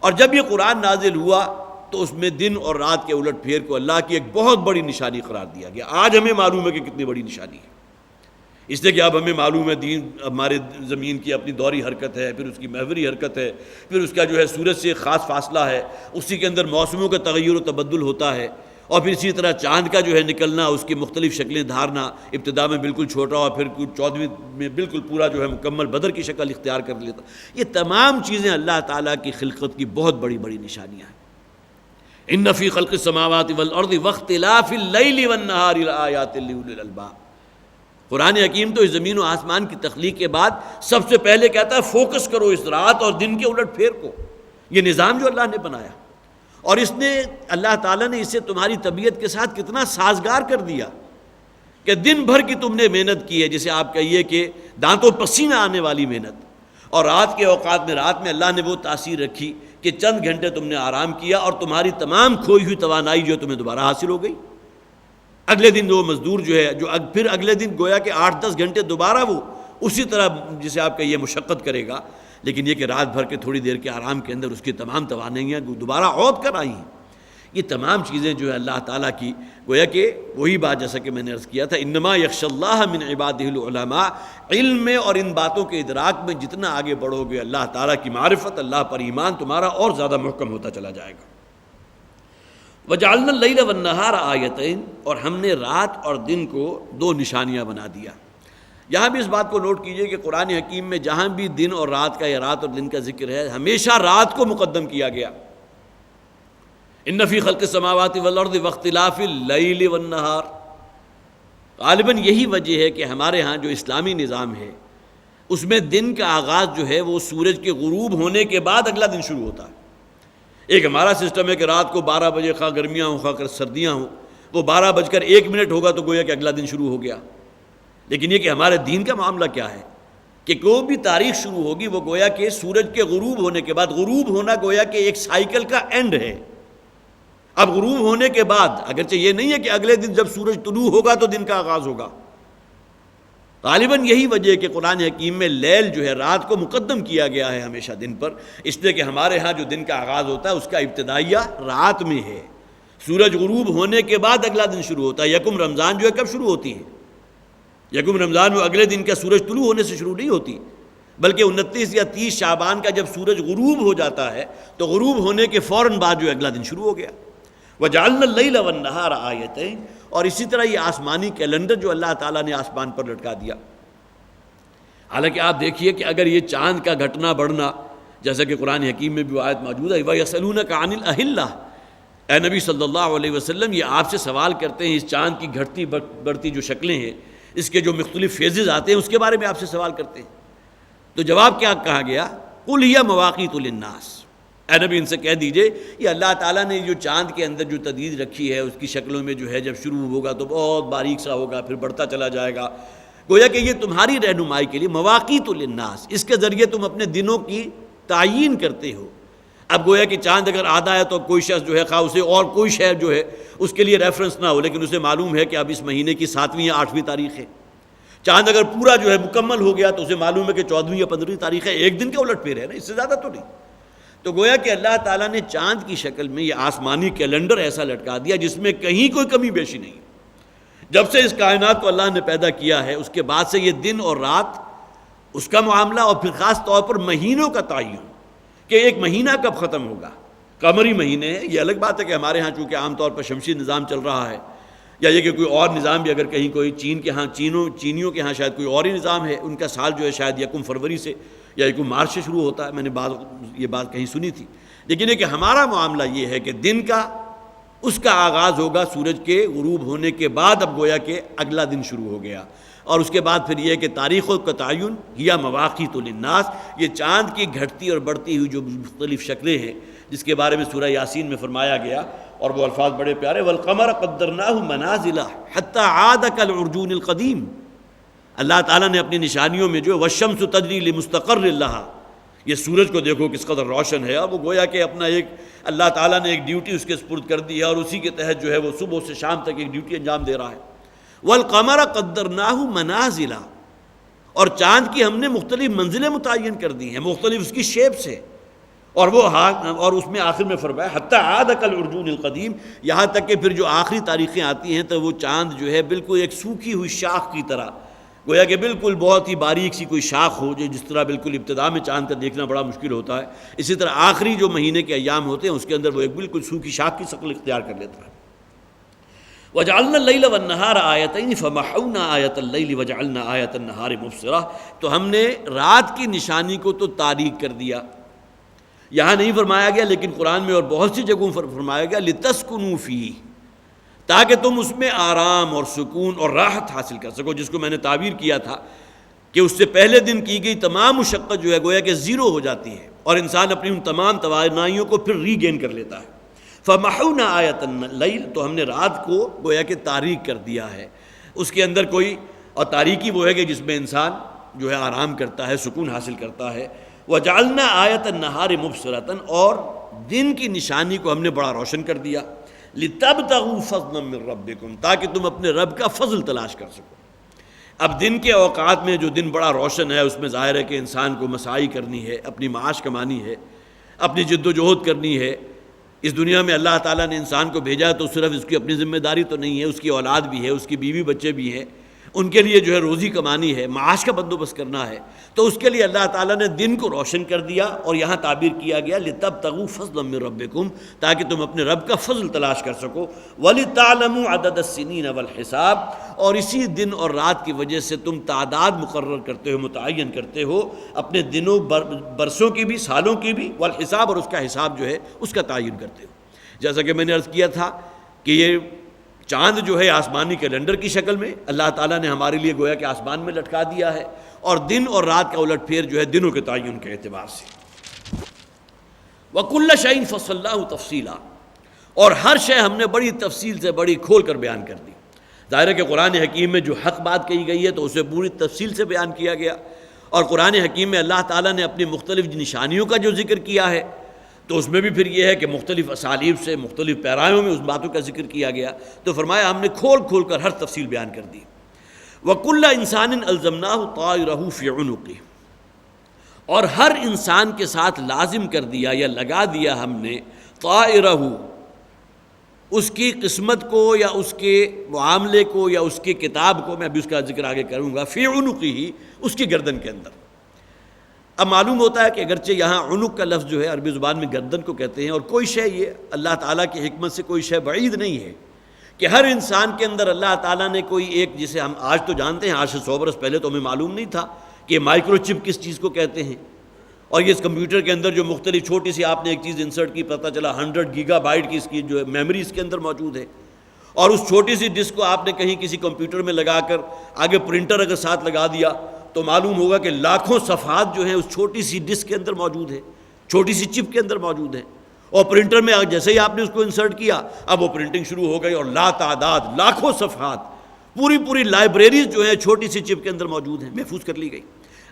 اور جب یہ قرآن نازل ہوا تو اس میں دن اور رات کے الٹ پھیر کو اللہ کی ایک بہت بڑی نشانی قرار دیا گیا۔ آج ہمیں معلوم ہے کہ کتنی بڑی نشانی ہے، اس لیے کہ اب ہمیں معلوم ہے دین ہمارے زمین کی اپنی دوری حرکت ہے، پھر اس کی محوری حرکت ہے، پھر اس کا جو ہے سورج سے خاص فاصلہ ہے، اسی کے اندر موسموں کا تغیر و تبدل ہوتا ہے، اور پھر اسی طرح چاند کا جو ہے نکلنا، اس کی مختلف شکلیں دھارنا، ابتدا میں بالکل چھوٹا اور پھر 14ویں میں بالکل پورا جو ہے مکمل بدر کی شکل اختیار کر لیتا۔ یہ تمام چیزیں اللہ تعالیٰ کی خلقت کی بہت بڑی بڑی نشانیاں ہیں۔ ان فی خلق السماوات والارض واختلاف اللیل والنہار لآیات لأولی الالباب۔ قرآن حکیم تو اس زمین و آسمان کی تخلیق کے بعد سب سے پہلے کہتا ہے فوکس کرو اس رات اور دن کے الٹ پھیر کو۔ یہ نظام جو اللہ نے بنایا، اور اس نے اللہ تعالیٰ نے اسے تمہاری طبیعت کے ساتھ کتنا سازگار کر دیا کہ دن بھر کی تم نے محنت کی ہے، جسے آپ کہیے کہ دانتوں پسینہ آنے والی محنت، اور رات کے اوقات میں رات میں اللہ نے وہ تاثیر رکھی کہ چند گھنٹے تم نے آرام کیا اور تمہاری تمام کھوئی ہوئی توانائی جو تمہیں دوبارہ حاصل ہو گئی۔ اگلے دن وہ مزدور جو ہے جو پھر اگلے دن گویا کہ 8-10 گھنٹے دوبارہ وہ اسی طرح جسے آپ کہیے مشقت کرے گا، لیکن یہ کہ رات بھر کے تھوڑی دیر کے آرام کے اندر اس کی تمام توانائیاں دوبارہ عود کر آئی ہیں۔ یہ تمام چیزیں جو ہے اللہ تعالیٰ کی گویا کہ وہی بات جیسا کہ میں نے عرض کیا تھا انما یخشی اللہ من عبادہ العلماء، علم میں اور ان باتوں کے ادراک میں جتنا آگے بڑھو گے اللہ تعالیٰ کی معرفت، اللہ پر ایمان تمہارا اور زیادہ محکم ہوتا چلا جائے گا۔ وجعلنا اللیل والنہار آیتین، اور ہم نے رات اور دن کو دو نشانیاں بنا دیا۔ یہاں بھی اس بات کو نوٹ کیجئے کہ قرآن حکیم میں جہاں بھی دن اور رات کا یا رات اور دن کا ذکر ہے ہمیشہ رات کو مقدم کیا گیا۔ ان فی خلق السماوات والارض واختلاف اللیل والنہار، غالباً یہی وجہ ہے کہ ہمارے ہاں جو اسلامی نظام ہے اس میں دن کا آغاز جو ہے وہ سورج کے غروب ہونے کے بعد اگلا دن شروع ہوتا ہے۔ ایک ہمارا سسٹم ہے کہ رات کو 12 بجے خواہ گرمیاں ہوں خواہ سردیاں ہوں، وہ 12:01 ہوگا تو گویا کہ اگلا دن شروع ہو گیا۔ لیکن یہ کہ ہمارے دین کا معاملہ کیا ہے کہ کوئی بھی تاریخ شروع ہوگی وہ گویا کہ سورج کے غروب ہونے کے بعد، غروب ہونا گویا کہ ایک سائیکل کا اینڈ ہے۔ اب غروب ہونے کے بعد اگرچہ یہ نہیں ہے کہ اگلے دن جب سورج طلوع ہوگا تو دن کا آغاز ہوگا، غالباً یہی وجہ ہے کہ قرآن حکیم میں لیل جو ہے رات کو مقدم کیا گیا ہے ہمیشہ دن پر، اس لیے کہ ہمارے ہاں جو دن کا آغاز ہوتا ہے اس کا ابتدائیہ رات میں ہے، سورج غروب ہونے کے بعد اگلا دن شروع ہوتا ہے۔ یکم رمضان جو ہے کب شروع ہوتی ہے؟ یکم رمضان وہ اگلے دن کا سورج طلوع ہونے سے شروع نہیں ہوتی، بلکہ 29 یا 30 شعبان کا جب سورج غروب ہو جاتا ہے تو غروب ہونے کے فوراً بعد جو اگلا دن شروع ہو گیا۔ وَجَعَلْنَا اللَّيْلَ وَالنَّهَارَ آیَتَيْنِ، اور اسی طرح یہ آسمانی کیلنڈر جو اللہ تعالیٰ نے آسمان پر لٹکا دیا۔ حالانکہ آپ دیکھیے کہ اگر یہ چاند کا گھٹنا بڑھنا، جیسا کہ قرآن حکیم میں بھی آیت موجود ہے وَيَسْأَلُونَكَ عَنِ الْأَهِلَّةِ، اے نبی صلی اللہ علیہ وسلم یہ آپ سے سوال کرتے ہیں اس چاند کی گھٹتی بڑھتی جو شکلیں ہیں، اس کے جو مختلف فیزز آتے ہیں اس کے بارے میں آپ سے سوال کرتے ہیں۔ تو جواب کیا کہا گیا؟ قُلْ هِيَ مَوَاقِيتُ لِلنَّاسِ، اے نبی ان سے کہہ دیجئے یہ اللہ تعالیٰ نے جو چاند کے اندر جو تدید رکھی ہے اس کی شکلوں میں جو ہے جب شروع ہوگا تو بہت باریک سا ہوگا، پھر بڑھتا چلا جائے گا، گویا کہ یہ تمہاری رہنمائی کے لیے مواقیت للناس، اس کے ذریعے تم اپنے دنوں کی تعیین کرتے ہو۔ اب گویا کہ چاند اگر آدھا ہے تو کوئی شخص جو ہے خواہ اسے اور کوئی شہر جو ہے اس کے لیے ریفرنس نہ ہو، لیکن اسے معلوم ہے کہ اب اس مہینے کی 7ویں یا 8ویں تاریخ ہے۔ چاند اگر پورا جو ہے مکمل ہو گیا تو اسے معلوم ہے کہ 14ویں یا 15ویں تاریخ ہے، ایک دن کا الٹ پھیر ہے نا، اس سے زیادہ تو نہیں۔ تو گویا کہ اللہ تعالیٰ نے چاند کی شکل میں یہ آسمانی کیلنڈر ایسا لٹکا دیا جس میں کہیں کوئی کمی بیشی نہیں۔ جب سے اس کائنات کو اللہ نے پیدا کیا ہے اس کے بعد سے یہ دن اور رات اس کا معاملہ، اور پھر خاص طور پر مہینوں کا تعین کہ ایک مہینہ کب ختم ہوگا۔ قمری مہینے ہیں، یہ الگ بات ہے کہ ہمارے ہاں چونکہ عام طور پر شمسی نظام چل رہا ہے، یا یہ کہ کوئی اور نظام بھی اگر کہیں کوئی چین کے ہاں چینیوں کے ہاں شاید کوئی اور ہی نظام ہے، ان کا سال جو ہے شاید 1 فروری سے یا 1 مارچ سے شروع ہوتا ہے، میں نے یہ بات کہیں سنی تھی۔ لیکن یہ کہ ہمارا معاملہ یہ ہے کہ دن کا اس کا آغاز ہوگا سورج کے غروب ہونے کے بعد، اب گویا کہ اگلا دن شروع ہو گیا، اور اس کے بعد پھر یہ کہ تاریخوں کا تعین یا مواقیت للناس، یہ چاند کی گھٹتی اور بڑھتی ہوئی جو مختلف شکلیں ہیں جس کے بارے میں سورہ یاسین میں فرمایا گیا، اور وہ الفاظ بڑے پیارے، والقمر قدرناہ منازل حتی عاد کالعرجون القدیم، اللہ تعالیٰ نے اپنی نشانیوں میں جو والشمس تجری لمستقر لہا، یہ سورج کو دیکھو کس قدر روشن ہے، اور وہ گویا کہ اپنا ایک اللہ تعالیٰ نے ایک ڈیوٹی اس کے سپرد کر دی ہے، اور اسی کے تحت جو ہے وہ صبح سے شام تک ایک ڈیوٹی انجام دے رہا ہے۔ والقمر قدرناہ منازل، اور چاند کی ہم نے مختلف منزلیں متعین کر دی ہیں، مختلف اس کی شیپ سے، اور وہ اور اس میں آخر میں فرمایا حتی عاد کالعرجون القدیم، یہاں تک کہ پھر جو آخری تاریخیں آتی ہیں تو وہ چاند جو ہے بالکل ایک سوکھی ہوئی شاخ کی طرح، گویا کہ بالکل بہت ہی باریک سی کوئی شاخ ہو، جو جس طرح بالکل ابتدا میں چاند کا دیکھنا بڑا مشکل ہوتا ہے، اسی طرح آخری جو مہینے کے ایام ہوتے ہیں اس کے اندر وہ ایک بالکل سوکھی شاخ کی شکل اختیار کر لیتا ہے۔ وَجَعَلْنَا اللَّيْلَ وَالنَّهَارَ آیَتَيْنِ فَمَحَوْنَا آیَةَ اللَّيْلِ وَجَعَلْنَا آیَةَ النَّهَارِ مُبْصِرَةً، تو ہم نے رات کی نشانی کو تو تاریک کر دیا، یہاں نہیں فرمایا گیا لیکن قرآن میں اور بہت سی جگہوں پر فرمایا گیا لِتَسْكُنُوا فِيهِ، تاکہ تم اس میں آرام اور سکون اور راحت حاصل کر سکو، جس کو میں نے تعبیر کیا تھا کہ اس سے پہلے دن کی گئی تمام مشقت جو ہے گویا کہ زیرو ہو جاتی ہے، اور انسان اپنی ان تمام توانائیوں کو پھر ری گین کر لیتا ہے۔ فَمَحَوْنَا آیَةَ اللیل، تو ہم نے رات کو گویا کہ تاریک کر دیا ہے، اس کے اندر کوئی، اور تاریکی وہ ہے کہ جس میں انسان جو ہے آرام کرتا ہے، سکون حاصل کرتا ہے۔ وَجَعَلْنَا آیَةَ النَّهَارِ مُبْصِرَةً، اور دن کی نشانی کو ہم نے بڑا روشن کر دیا، لِتَبْتَغُوا فَضْلًا مِّن رَبِّكُمْ، تاکہ تم اپنے رب کا فضل تلاش کر سکو۔ اب دن کے اوقات میں جو دن بڑا روشن ہے اس میں ظاہر ہے کہ انسان کو مساعی کرنی ہے، اپنی معاش کمانی ہے، اپنی جد و جہد کرنی ہے۔ اس دنیا میں اللہ تعالیٰ نے انسان کو بھیجا تو صرف اس کی اپنی ذمہ داری تو نہیں ہے، اس کی اولاد بھی ہے، اس کی بیوی بچے بھی ہیں، ان کے لیے جو ہے روزی کمانی ہے، معاش کا بندوبست کرنا ہے، تو اس کے لیے اللہ تعالیٰ نے دن کو روشن کر دیا، اور یہاں تعبیر کیا گیا لِتَبْتَغُوا فَضْلًا مِّن رَبِّكُمْ، تاکہ تم اپنے رب کا فضل تلاش کر سکو، وَلِتَعْلَمُوا عَدَدَ السِّنِينَ وَالْحِسَابَ، اور اسی دن اور رات کی وجہ سے تم تعداد مقرر کرتے ہو، متعین کرتے ہو اپنے دنوں برسوں کی بھی، سالوں کی بھی، والحساب، اور اس کا حساب جو ہے اس کا تعین کرتے ہو۔ جیسا کہ میں نے عرض کیا تھا کہ یہ چاند جو ہے آسمانی کیلنڈر کی شکل میں اللہ تعالیٰ نے ہمارے لیے گویا کہ آسمان میں لٹکا دیا ہے، اور دن اور رات کا الٹ پھیر جو ہے دنوں کے تعین کے اعتبار سے۔ وَكُلَّ شَيْءٍ فَصَّلْنَاهُ تَفْصِيلًا، اور ہر شے ہم نے بڑی تفصیل سے بڑی کھول کر بیان کر دی۔ ظاہر ہے کہ قرآن حکیم میں جو حق بات کہی گئی ہے تو اسے پوری تفصیل سے بیان کیا گیا، اور قرآن حکیم میں اللہ تعالیٰ نے اپنی مختلف نشانیوں کا جو ذکر کیا ہے تو اس میں بھی پھر یہ ہے کہ مختلف اسالیب سے، مختلف پیرایوں میں اس باتوں کا ذکر کیا گیا، تو فرمایا ہم نے کھول کھول کر ہر تفصیل بیان کر دی۔ وَكُلَّ إِنسَانٍ أَلْزَمْنَاهُ طَائِرَهُ فِي عُنُقِهِ، اور ہر انسان کے ساتھ لازم کر دیا یا لگا دیا ہم نے طائرہ، اس کی قسمت کو یا اس کے معاملے کو یا اس کی کتاب کو، میں ابھی اس کا ذکر آگے کروں گا، فی عنقہ، اس کی گردن کے اندر۔ اب معلوم ہوتا ہے کہ اگرچہ یہاں عنق کا لفظ جو ہے عربی زبان میں گردن کو کہتے ہیں، اور کوئی شے، یہ اللہ تعالیٰ کی حکمت سے کوئی شے بعید نہیں ہے کہ ہر انسان کے اندر اللہ تعالیٰ نے کوئی ایک، جسے ہم آج تو جانتے ہیں، آج سے 100 برس پہلے تو ہمیں معلوم نہیں تھا کہ مائکرو چپ کس چیز کو کہتے ہیں، اور یہ اس کمپیوٹر کے اندر جو مختلف چھوٹی سی آپ نے ایک چیز انسرٹ کی، پتہ چلا 100 گیگا بائٹ کی اس کی جو میموری اس کے اندر موجود ہے، اور اس چھوٹی سی ڈسک کو آپ نے کہیں کسی کمپیوٹر میں لگا کر آگے پرنٹر اگر ساتھ لگا دیا تو معلوم ہوگا کہ لاکھوں صفحات جو ہیں اس چھوٹی سی ڈسک کے اندر موجود ہے، چھوٹی سی چپ کے اندر موجود ہیں، اور پرنٹر میں جیسے ہی آپ نے اس کو انسرٹ کیا اب وہ پرنٹنگ شروع ہو گئی، اور لا تعداد لاکھوں صفحات، پوری لائبریریز جو ہیں چھوٹی سی چپ کے اندر موجود ہیں، محفوظ کر لی گئی۔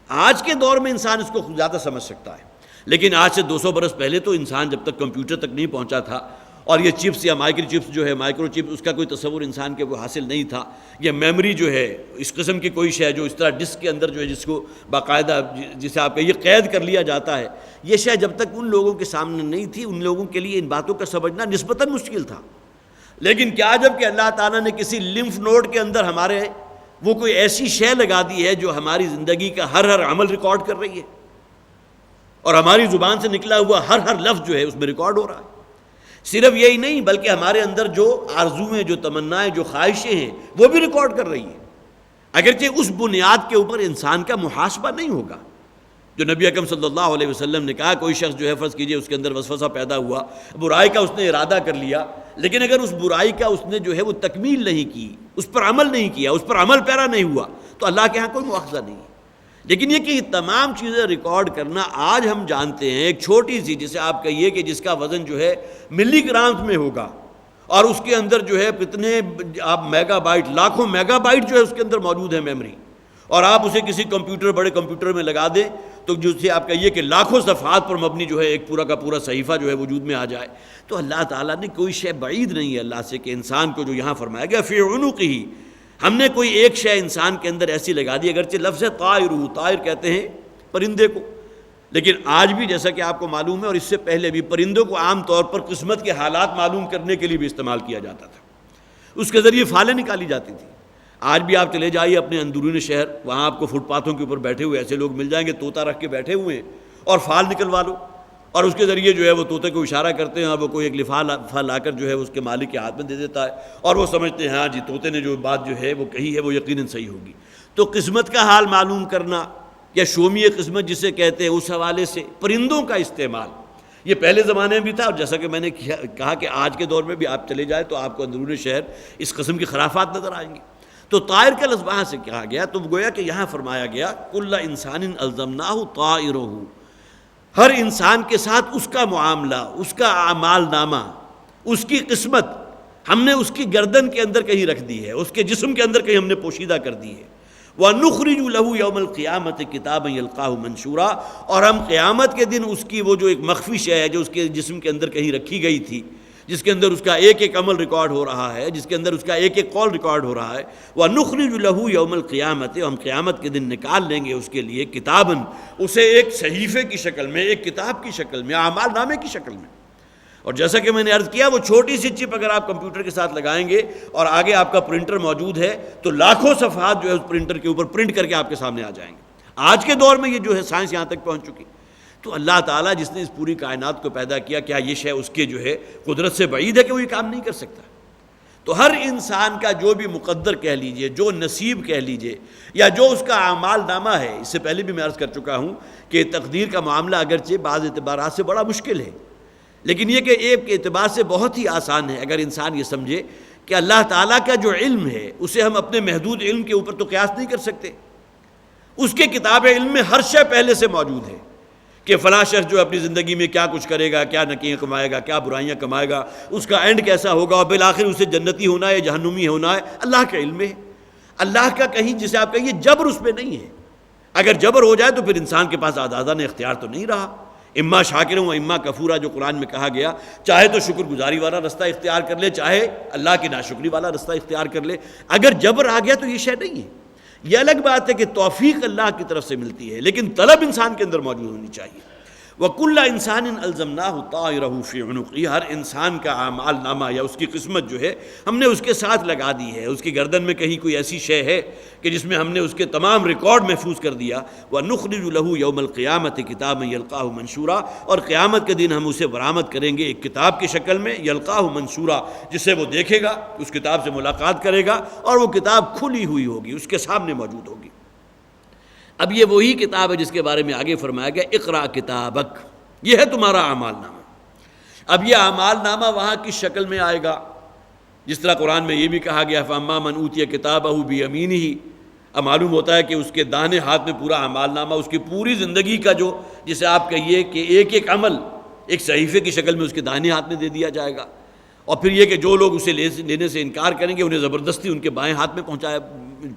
آج کے دور میں انسان اس کو زیادہ سمجھ سکتا ہے، لیکن آج سے 200 برس پہلے تو انسان جب تک کمپیوٹر تک نہیں پہنچا تھا، اور یہ چپس یا مائکرو چپس جو ہے، مائکرو چپ، اس کا کوئی تصور انسان کے کو حاصل نہیں تھا، یہ میموری جو ہے اس قسم کی کوئی شے جو اس طرح ڈسک کے اندر جو ہے، جس کو باقاعدہ جسے آپ کا یہ قید کر لیا جاتا ہے، یہ شے جب تک ان لوگوں کے سامنے نہیں تھی، ان لوگوں کے لیے ان باتوں کا سمجھنا نسبتاً مشکل تھا۔ لیکن کیا جب کہ اللہ تعالیٰ نے کسی لمف نوڈ کے اندر ہمارے وہ کوئی ایسی شے لگا دی ہے جو ہماری زندگی کا ہر عمل ریکارڈ کر رہی ہے، اور ہماری زبان سے نکلا ہوا ہر لفظ جو ہے اس میں ریکارڈ ہو رہا ہے۔ صرف یہی نہیں بلکہ ہمارے اندر جو آرزویں، جو تمنائیں، جو خواہشیں ہیں وہ بھی ریکارڈ کر رہی ہیں، اگرچہ اس بنیاد کے اوپر انسان کا محاسبہ نہیں ہوگا۔ جو نبی اکرم صلی اللہ علیہ وسلم نے کہا، کوئی شخص جو ہے فرض کیجئے اس کے اندر وسوسہ پیدا ہوا، برائی کا اس نے ارادہ کر لیا، لیکن اگر اس برائی کا اس نے جو ہے وہ تکمیل نہیں کی، اس پر عمل نہیں کیا، اس پر عمل پیرا نہیں ہوا، تو اللہ کے ہاں کوئی مواخذہ نہیں ہے۔ لیکن یہ کہ یہ تمام چیزیں ریکارڈ کرنا، آج ہم جانتے ہیں ایک چھوٹی سی، جسے آپ کہیے کہ جس کا وزن جو ہے ملی گرامز میں ہوگا، اور اس کے اندر جو ہے کتنے آپ میگا بائٹ، لاکھوں میگا بائٹ جو ہے اس کے اندر موجود ہے میموری، اور آپ اسے کسی کمپیوٹر، بڑے کمپیوٹر میں لگا دیں تو جسے آپ کہیے کہ لاکھوں صفحات پر مبنی جو ہے ایک پورا کا پورا صحیفہ جو ہے وجود میں آ جائے۔ تو اللہ تعالیٰ نے کوئی شے بعید نہیں ہے اللہ سے کہ انسان کو جو یہاں فرمایا گیا فی عنقہ، ہم نے کوئی ایک شے انسان کے اندر ایسی لگا دی، اگرچہ لفظ طائرہ، طائر کہتے ہیں پرندے کو، لیکن آج بھی جیسا کہ آپ کو معلوم ہے اور اس سے پہلے بھی، پرندوں کو عام طور پر قسمت کے حالات معلوم کرنے کے لیے بھی استعمال کیا جاتا تھا، اس کے ذریعے فالیں نکالی جاتی تھی۔ آج بھی آپ چلے جائیے اپنے اندرون شہر، وہاں آپ کو فٹ پاتھوں کے اوپر بیٹھے ہوئے ایسے لوگ مل جائیں گے، طوطا رکھ کے بیٹھے ہوئے ہیں، اور فال نکلوا لو، اور اس کے ذریعے جو ہے وہ طوطے کو اشارہ کرتے ہیں، اور وہ کوئی ایک لفافہ لا کر جو ہے اس کے مالک کے ہاتھ میں دے دیتا ہے، اور وہ سمجھتے ہیں ہاں جی طوطے نے جو بات جو ہے وہ کہی ہے وہ یقیناً صحیح ہوگی۔ تو قسمت کا حال معلوم کرنا یا شومی قسمت جسے کہتے ہیں، اس حوالے سے پرندوں کا استعمال یہ پہلے زمانے میں بھی تھا، اور جیسا کہ میں نے کہا کہ آج کے دور میں بھی آپ چلے جائیں تو آپ کو اندرون شہر اس قسم کی خرافات نظر آئیں گی۔ تو طائر کا لفظ وہاں سے کہا گیا، تو گویا کہ یہاں فرمایا گیا کل انسان الزمناہ طائرہ، ہر انسان کے ساتھ اس کا معاملہ، اس کا اعمال نامہ، اس کی قسمت ہم نے اس کی گردن کے اندر کہیں رکھ دی ہے، اس کے جسم کے اندر کہیں ہم نے پوشیدہ کر دی ہے۔ وَنُخْرِجُ لَهُ يَوْمَ الْقِيَامَةِ كِتَابًا يَلْقَاهُ مَنشُورًا، اور ہم قیامت کے دن اس کی وہ جو ایک مخفی شے ہے جو اس کے جسم کے اندر کہیں رکھی گئی تھی، جس کے اندر اس کا ایک ایک عمل ریکارڈ ہو رہا ہے، جس کے اندر اس کا ایک ایک قول ریکارڈ ہو رہا ہے، وَنُخْرِجُ لَهُ يَوْمَ الْقِيَامَةِ، ہم قیامت کے دن نکال لیں گے اس کے لیے کتاباً، اسے ایک صحیفے کی شکل میں، ایک کتاب کی شکل میں، اعمال نامے کی شکل میں۔ اور جیسا کہ میں نے عرض کیا، وہ چھوٹی سی چپ اگر آپ کمپیوٹر کے ساتھ لگائیں گے اور آگے آپ کا پرنٹر موجود ہے تو لاکھوں صفحات جو ہے اس پرنٹر کے اوپر پرنٹ کر کے آپ کے سامنے آ جائیں گے۔ آج کے دور میں یہ جو ہے سائنس یہاں تک پہنچ چکی۔ تو اللہ تعالیٰ جس نے اس پوری کائنات کو پیدا کیا، کیا یہ شے اس کے جو ہے قدرت سے بعید ہے کہ وہ یہ کام نہیں کر سکتا؟ تو ہر انسان کا جو بھی مقدر کہہ لیجئے، جو نصیب کہہ لیجئے، یا جو اس کا اعمال نامہ ہے، اس سے پہلے بھی میں عرض کر چکا ہوں کہ تقدیر کا معاملہ اگرچہ بعض اعتبارات سے بڑا مشکل ہے، لیکن یہ کہ ایک کے اعتبار سے بہت ہی آسان ہے اگر انسان یہ سمجھے کہ اللہ تعالیٰ کا جو علم ہے اسے ہم اپنے محدود علم کے اوپر تو قیاس نہیں کر سکتے۔ اس کے کتاب علم میں ہر شے پہلے سے موجود ہے کہ فلاں شخص جو اپنی زندگی میں کیا کچھ کرے گا، کیا نیکیاں کمائے گا، کیا برائیاں کمائے گا، اس کا اینڈ کیسا ہوگا، اور بالآخر اسے جنتی ہونا ہے جہنمی ہونا ہے، اللہ کے علم میں ہے۔ اللہ کا کہیں جسے آپ کہیے جبر اس پہ نہیں ہے۔ اگر جبر ہو جائے تو پھر انسان کے پاس آزادانہ اختیار تو نہیں رہا، اما شاکروں و اما کفورا جو قرآن میں کہا گیا، چاہے تو شکر گزاری والا رستہ اختیار کر لے، چاہے اللہ کی ناشکری والا رستہ اختیار کر لے۔ اگر جبر آ گیا تو یہ شے نہیں ہے۔ یہ الگ بات ہے کہ توفیق اللہ کی طرف سے ملتی ہے، لیکن طلب انسان کے اندر موجود ہونی چاہیے۔ وَكُلَّ إِنسَانٍ أَلْزَمْنَاهُ طَائِرَهُ فِي عُنُقِهِ، ہر انسان کا اعمال نامہ یا اس کی قسمت جو ہے ہم نے اس کے ساتھ لگا دی ہے، اس کی گردن میں کہیں کوئی ایسی شے ہے کہ جس میں ہم نے اس کے تمام ریکارڈ محفوظ کر دیا۔ وَنُخْرِجُ لَهُ يَوْمَ الْقِيَامَةِ كِتَابًا يَلْقَاهُ مَنشُورًا، اور قیامت کے دن ہم اسے برآمد کریں گے ایک کتاب کی شکل میں، يَلْقَاهُ مَنشُورًا، جسے وہ دیکھے گا، اس کتاب سے ملاقات کرے گا، اور وہ کتاب کھلی ہوئی ہوگی، اس کے سامنے موجود ہوگی۔ اب یہ وہی کتاب ہے جس کے بارے میں آگے فرمایا گیا اقرا کتابک، یہ ہے تمہارا اعمال نامہ۔ اب یہ اعمال نامہ وہاں کس شکل میں آئے گا؟ جس طرح قرآن میں یہ بھی کہا گیا فَأَمَّا مَنْ أُوتِيَ كِتَابَهُ بِيَمِينِهِ، اب معلوم ہوتا ہے کہ اس کے داہنے ہاتھ میں پورا اعمال نامہ، اس کی پوری زندگی کا جو جسے آپ کہیے کہ ایک ایک عمل ایک صحیفے کی شکل میں اس کے داہنے ہاتھ میں دے دیا جائے گا، اور پھر یہ کہ جو لوگ اسے لینے سے انکار کریں گے انہیں زبردستی ان کے بائیں ہاتھ میں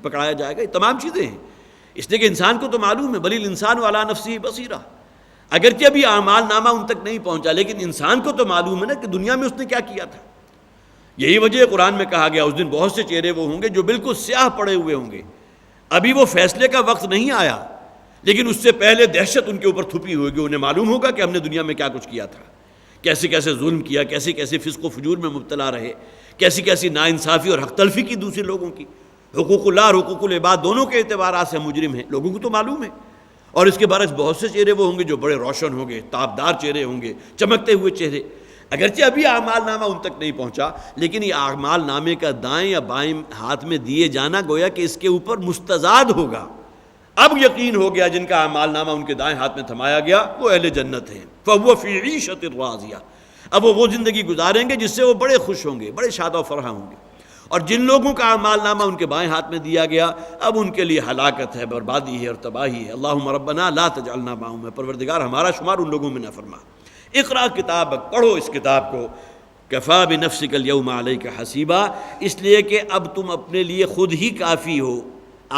پکڑایا جائے گا۔ یہ تمام چیزیں ہیں، اس لیے کہ انسان کو تو معلوم ہے بل الانسان علی نفسہ بصیرہ، اگرچہ ابھی اعمال نامہ ان تک نہیں پہنچا لیکن انسان کو تو معلوم ہے نا کہ دنیا میں اس نے کیا کیا تھا۔ یہی وجہ قرآن میں کہا گیا اس دن بہت سے چہرے وہ ہوں گے جو بالکل سیاہ پڑے ہوئے ہوں گے، ابھی وہ فیصلے کا وقت نہیں آیا لیکن اس سے پہلے دہشت ان کے اوپر تھپی ہوگی، انہیں معلوم ہوگا کہ ہم نے دنیا میں کیا کچھ کیا تھا، کیسے کیسے ظلم کیا، کیسے کیسے فسق و فجور میں مبتلا رہے، کیسی کیسی ناانصافی اور حق تلفی کی دوسرے لوگوں کی، حقوق اللہ اور حقوق العباد دونوں کے اعتبارات سے مجرم ہیں، لوگوں کو تو معلوم ہے۔ اور اس کے برعکس بہت سے چہرے وہ ہوں گے جو بڑے روشن ہوں گے، تابدار چہرے ہوں گے، چمکتے ہوئے چہرے، اگرچہ ابھی اعمال نامہ ان تک نہیں پہنچا لیکن یہ اعمال نامے کا دائیں یا بائیں ہاتھ میں دیے جانا گویا کہ اس کے اوپر مستزاد ہوگا۔ اب یقین ہو گیا جن کا اعمال نامہ ان کے دائیں ہاتھ میں تھمایا گیا وہ اہل جنت ہیں، فَهُوَ فِي عِيشَةٍ رَاضِيَةٍ، اب وہ زندگی گزاریں گے جس سے وہ بڑے خوش ہوں گے، بڑے شاد و فرح ہوں گے۔ اور جن لوگوں کا اعمال نامہ ان کے بائیں ہاتھ میں دیا گیا اب ان کے لیے ہلاکت ہے، بربادی ہے اور تباہی ہے۔ اللہم ربنا لا تجعلنا معهم، پروردگار ہمارا شمار ان لوگوں میں نہ فرما۔ اقرا کتابک، پڑھو اس کتاب کو، کفا بنفسک اليوم علیک حسیبا، اس لیے کہ اب تم اپنے لیے خود ہی کافی ہو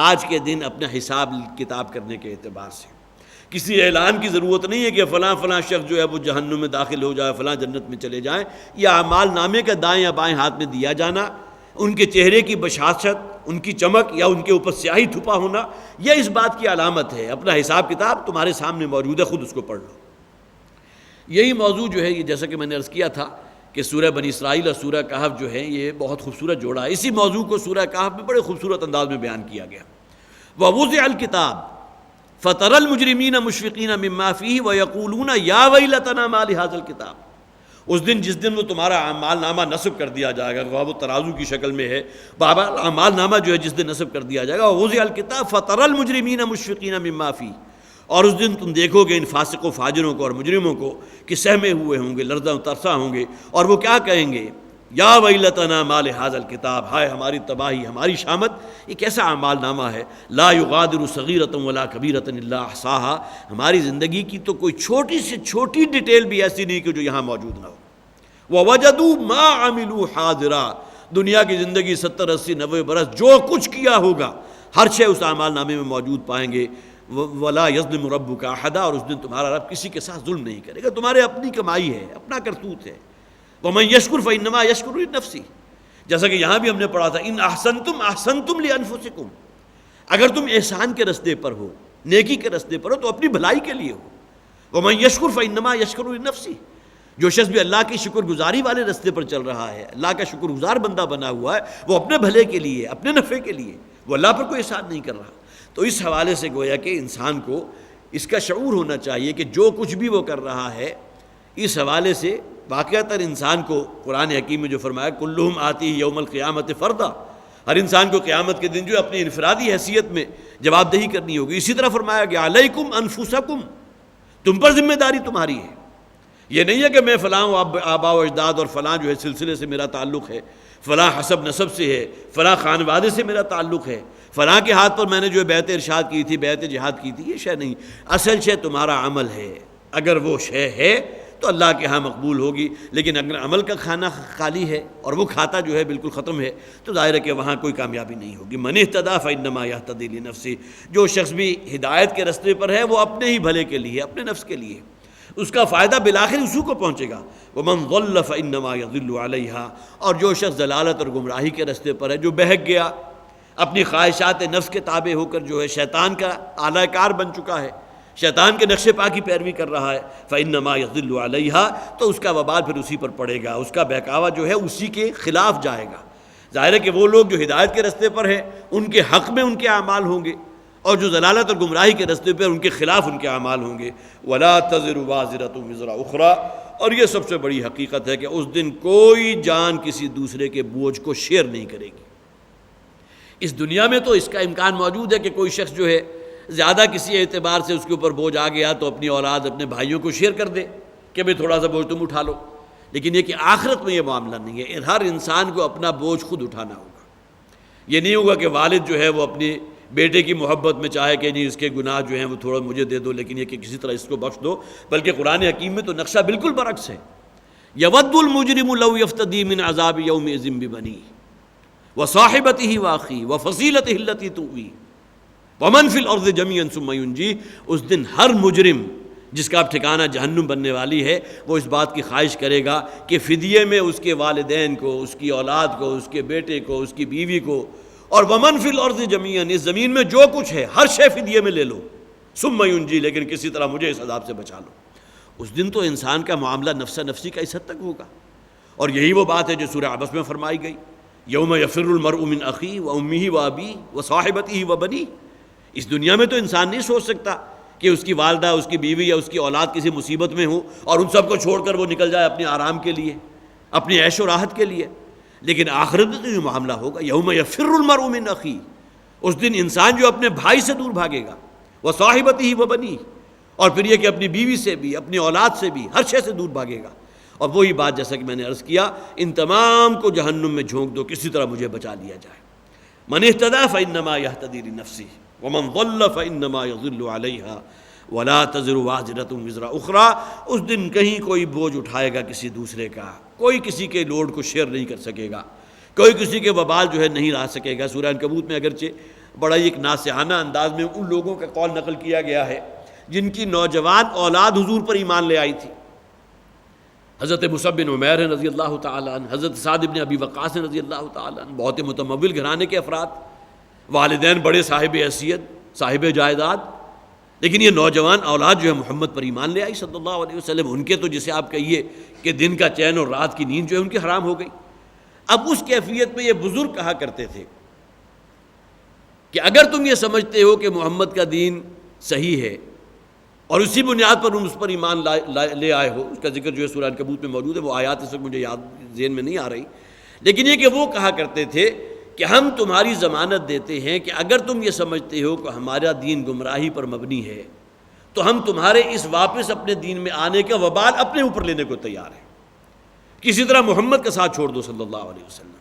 آج کے دن اپنا حساب کتاب کرنے کے اعتبار سے۔ کسی اعلان کی ضرورت نہیں ہے کہ فلاں فلاں شخص جو ہے وہ جہنم میں داخل ہو جائے، فلاں جنت میں چلے جائیں۔ یہ اعمال نامے کا دائیں یا بائیں ہاتھ میں دیا جانا، ان کے چہرے کی بشاشت، ان کی چمک یا ان کے اوپر سیاہی تھپا ہونا، یہ اس بات کی علامت ہے اپنا حساب کتاب تمہارے سامنے موجود ہے، خود اس کو پڑھ لو۔ یہی موضوع جو ہے یہ جیسا کہ میں نے عرض کیا تھا کہ سورہ بنی اسرائیل اور سورہ کہف جو ہے یہ بہت خوبصورت جوڑا ہے، اسی موضوع کو سورہ کہف میں بڑے خوبصورت انداز میں بیان کیا گیا۔ وَوُضِعَ الْكِتَابُ فَتَرَى الْمُجْرِمِينَ مُشْفِقِينَ مِمَّا فِيهِ وَيَقُولُونَ يَا وَيْلَتَنَا مَا لِهَذَا الْكِتَابِ، اس دن جس دن وہ تمہارا اعمال نامہ نصب کر دیا جائے گا، وہ ترازو کی شکل میں ہے، بابا اعمال نامہ جو ہے جس دن نصب کر دیا جائے گا، وَوُضِعَ الْكِتَابُ فَتَرَى الْمُجْرِمِينَ مُشْفِقِينَ مِمَّا فِيهِ، اور اس دن تم دیکھو گے ان فاسق و فاجروں کو اور مجرموں کو کہ سہمے ہوئے ہوں گے، لرزاں و ترساں ہوں گے، اور وہ کیا کہیں گے؟ یا ویلتنا ما لہذا الکتاب، ہائے ہماری تباہی، ہماری شامت، یہ کیسا اعمال نامہ ہے، لا یغادر صغیرۃ ولا کبیرۃ الا احصاها، ہماری زندگی کی تو کوئی چھوٹی سے چھوٹی ڈیٹیل بھی ایسی نہیں کہ جو یہاں موجود نہ ہو۔ ووجدوا ما عملوا حاضرا، دنیا کی زندگی 70 80 90 برس جو کچھ کیا ہوگا ہر شے اس اعمال نامے میں موجود پائیں گے۔ ولا یظلم ربک احدا، اور اس دن تمہارا رب کسی کے ساتھ ظلم نہیں کرے گا، تمہارے اپنی کمائی ہے، اپنا کرتوت ہے۔ ومن یشکر فانما یشکر لنفسہ، جیسا کہ یہاں بھی ہم نے پڑھا تھا ان احسنتم احسنتم لانفسکم، اگر تم احسان کے راستے پر ہو، نیکی کے راستے پر ہو تو اپنی بھلائی کے لیے ہو۔ ومن یشکر فانما یشکر لنفسہ، جو شخص بھی اللہ کی شکر گزاری والے راستے پر چل رہا ہے، اللہ کا شکر گزار بندہ بنا ہوا ہے، وہ اپنے بھلے کے لیے، اپنے نفع کے لیے، وہ اللہ پر کوئی احسان نہیں کر رہا۔ تو اس حوالے سے گویا کہ انسان کو اس کا شعور ہونا چاہیے کہ جو کچھ بھی وہ کر رہا ہے، اس حوالے سے واقعتاً انسان کو قرآن حکیم میں جو فرمایا کلہم آتی یوم القیامت فردا، ہر انسان کو قیامت کے دن جو اپنی انفرادی حیثیت میں جواب دہی کرنی ہوگی۔ اسی طرح فرمایا گیا علیکم انفسکم، تم پر ذمہ داری تمہاری ہے۔ یہ نہیں ہے کہ میں فلاں آبا و اجداد اور فلاں جو ہے سلسلے سے میرا تعلق ہے، فلاں حسب نسب سے ہے، فلاں خانوادے سے میرا تعلق ہے، فلاں کے ہاتھ پر میں نے جو ہے بیعت ارشاد کی تھی، بیعت جہاد کی تھی، یہ شے نہیں، اصل شے تمہارا عمل ہے۔ اگر وہ شے ہے تو اللہ کے ہاں مقبول ہوگی، لیکن اگر عمل کا کھانا خالی ہے اور وہ کھاتا جو ہے بالکل ختم ہے تو ظاہر ہے کہ وہاں کوئی کامیابی نہیں ہوگی۔ من اہتدی فانما یہتدی لنفسہ، جو شخص بھی ہدایت کے راستے پر ہے وہ اپنے ہی بھلے کے لیے، اپنے نفس کے لیے، اس کا فائدہ بالآخر اسی کو پہنچے گا۔ ومن ضل فانما یضل علیہا، اور جو شخص ضلالت اور گمراہی کے راستے پر ہے، جو بہک گیا، اپنی خواہشات نفس کے تابع ہو کر جو ہے شیطان کا اعلی کار بن چکا ہے، شیطان کے نقش پا کی پیروی کر رہا ہے، فَإِنَّمَا يَضِلُّ عَلَيْهَا، تو اس کا وبال پھر اسی پر پڑے گا، اس کا بہکاوا جو ہے اسی کے خلاف جائے گا۔ ظاہر ہے کہ وہ لوگ جو ہدایت کے رستے پر ہیں ان کے حق میں ان کے اعمال ہوں گے، اور جو ضلالت اور گمراہی کے رستے پر ان کے خلاف ان کے اعمال ہوں گے۔ وَلَا تَزِرُ وَازِرَةٌ وِزْرَ أُخْرَىٰ، اور یہ سب سے بڑی حقیقت ہے کہ اس دن کوئی جان کسی دوسرے کے بوجھ کو شیئر نہیں کرے گی۔ اس دنیا میں تو اس کا امکان موجود ہے کہ کوئی شخص جو ہے زیادہ کسی اعتبار سے اس کے اوپر بوجھ آ گیا تو اپنی اولاد اپنے بھائیوں کو شیئر کر دے کہ بھئی تھوڑا سا بوجھ تم اٹھا لو، لیکن یہ کہ آخرت میں یہ معاملہ نہیں ہے، ہر انسان کو اپنا بوجھ خود اٹھانا ہوگا۔ یہ نہیں ہوگا کہ والد جو ہے وہ اپنی بیٹے کی محبت میں چاہے کہ نہیں اس کے گناہ جو ہیں وہ تھوڑا مجھے دے دو، لیکن یہ کہ کسی طرح اس کو بخش دو، بلکہ قرآن حکیم میں تو نقشہ بالکل برعکس ہے۔ یود المجرم لو یفتدی من عذاب یومئذ ببنیہ وصاحبتہ واخیہ وفصیلتہ التی تؤویہ ومن فی الارض جمیعا ثم ینجیہ، اس دن ہر مجرم جس کا اب ٹھکانہ جہنم بننے والی ہے وہ اس بات کی خواہش کرے گا کہ فدیے میں اس کے والدین کو، اس کی اولاد کو، اس کے بیٹے کو، اس کی بیوی کو، اور ومن فی الارض جمیعا، اس زمین میں جو کچھ ہے ہر شے فدیے میں لے لو، ثم ینجی، لیکن کسی طرح مجھے اس عذاب سے بچا لو۔ اس دن تو انسان کا معاملہ نفسا نفسی کا اس حد تک ہوگا، اور یہی وہ بات ہے جو سورہ عبس میں فرمائی گئی، یوم یفر المرء من اخیہ وامہ وابیہ وصاحبتہ وبنیہ۔ اس دنیا میں تو انسان نہیں سوچ سکتا کہ اس کی والدہ، اس کی بیوی یا اس کی اولاد کسی مصیبت میں ہو اور ان سب کو چھوڑ کر وہ نکل جائے اپنے آرام کے لیے، اپنی عیش و راحت کے لیے، لیکن آخرت میں تو یہ معاملہ ہوگا، یوم یفر المرء من اخیہ، اس دن انسان جو اپنے بھائی سے دور بھاگے گا، وصاحبتہ وبنیہ، اور پھر یہ کہ اپنی بیوی سے بھی، اپنی اولاد سے بھی، ہر شے سے دور بھاگے گا، اور وہی بات جیسا کہ میں نے عرض کیا، ان تمام کو جہنم میں جھونک دو، کسی طرح مجھے بچا لیا جائے۔ من اہتدی فانما یہتدی لنفسہ ومن ضل فانما یضل علیہا ولا تزر وازرۃ وزر اخری، اس دن کہیں کوئی بوجھ اٹھائے گا کسی دوسرے کا، کوئی کسی کے لوڈ کو شیئر نہیں کر سکے گا، کوئی کسی کے وبال جو ہے نہیں لا سکے گا۔ سورہ عنکبوت میں اگرچہ بڑا ایک ناصحانہ انداز میں ان لوگوں کا قول نقل کیا گیا ہے جن کی نوجوان اولاد حضور پر ایمان لے آئی تھی، حضرت مصعب بن عمیر ہیں رضی اللہ تعالیٰ عنہ، حضرت سعد بن ابی وقاص ہیں رضی اللہ تعالیٰ عنہ، بہت متمول گھرانے کے افراد، والدین بڑے صاحب حیثیت، صاحب جائیداد، لیکن یہ نوجوان اولاد جو ہے محمد پر ایمان لے آئی صلی اللہ علیہ وسلم، ان کے تو جسے آپ کہیے کہ دن کا چین اور رات کی نیند جو ہے ان کی حرام ہو گئی۔ اب اس کیفیت میں یہ بزرگ کہا کرتے تھے کہ اگر تم یہ سمجھتے ہو کہ محمد کا دین صحیح ہے اور اسی بنیاد پر تم اس پر ایمان لے آئے ہو، اس کا ذکر جو ہے سورہ عنکبوت میں موجود ہے، وہ آیات اس وقت مجھے یاد ذہن میں نہیں آ رہی، لیکن یہ کہ وہ کہا کرتے تھے کہ ہم تمہاری ضمانت دیتے ہیں کہ اگر تم یہ سمجھتے ہو کہ ہمارا دین گمراہی پر مبنی ہے تو ہم تمہارے اس واپس اپنے دین میں آنے کا وبال اپنے اوپر لینے کو تیار ہیں، کسی طرح محمد کا ساتھ چھوڑ دو صلی اللہ علیہ وسلم،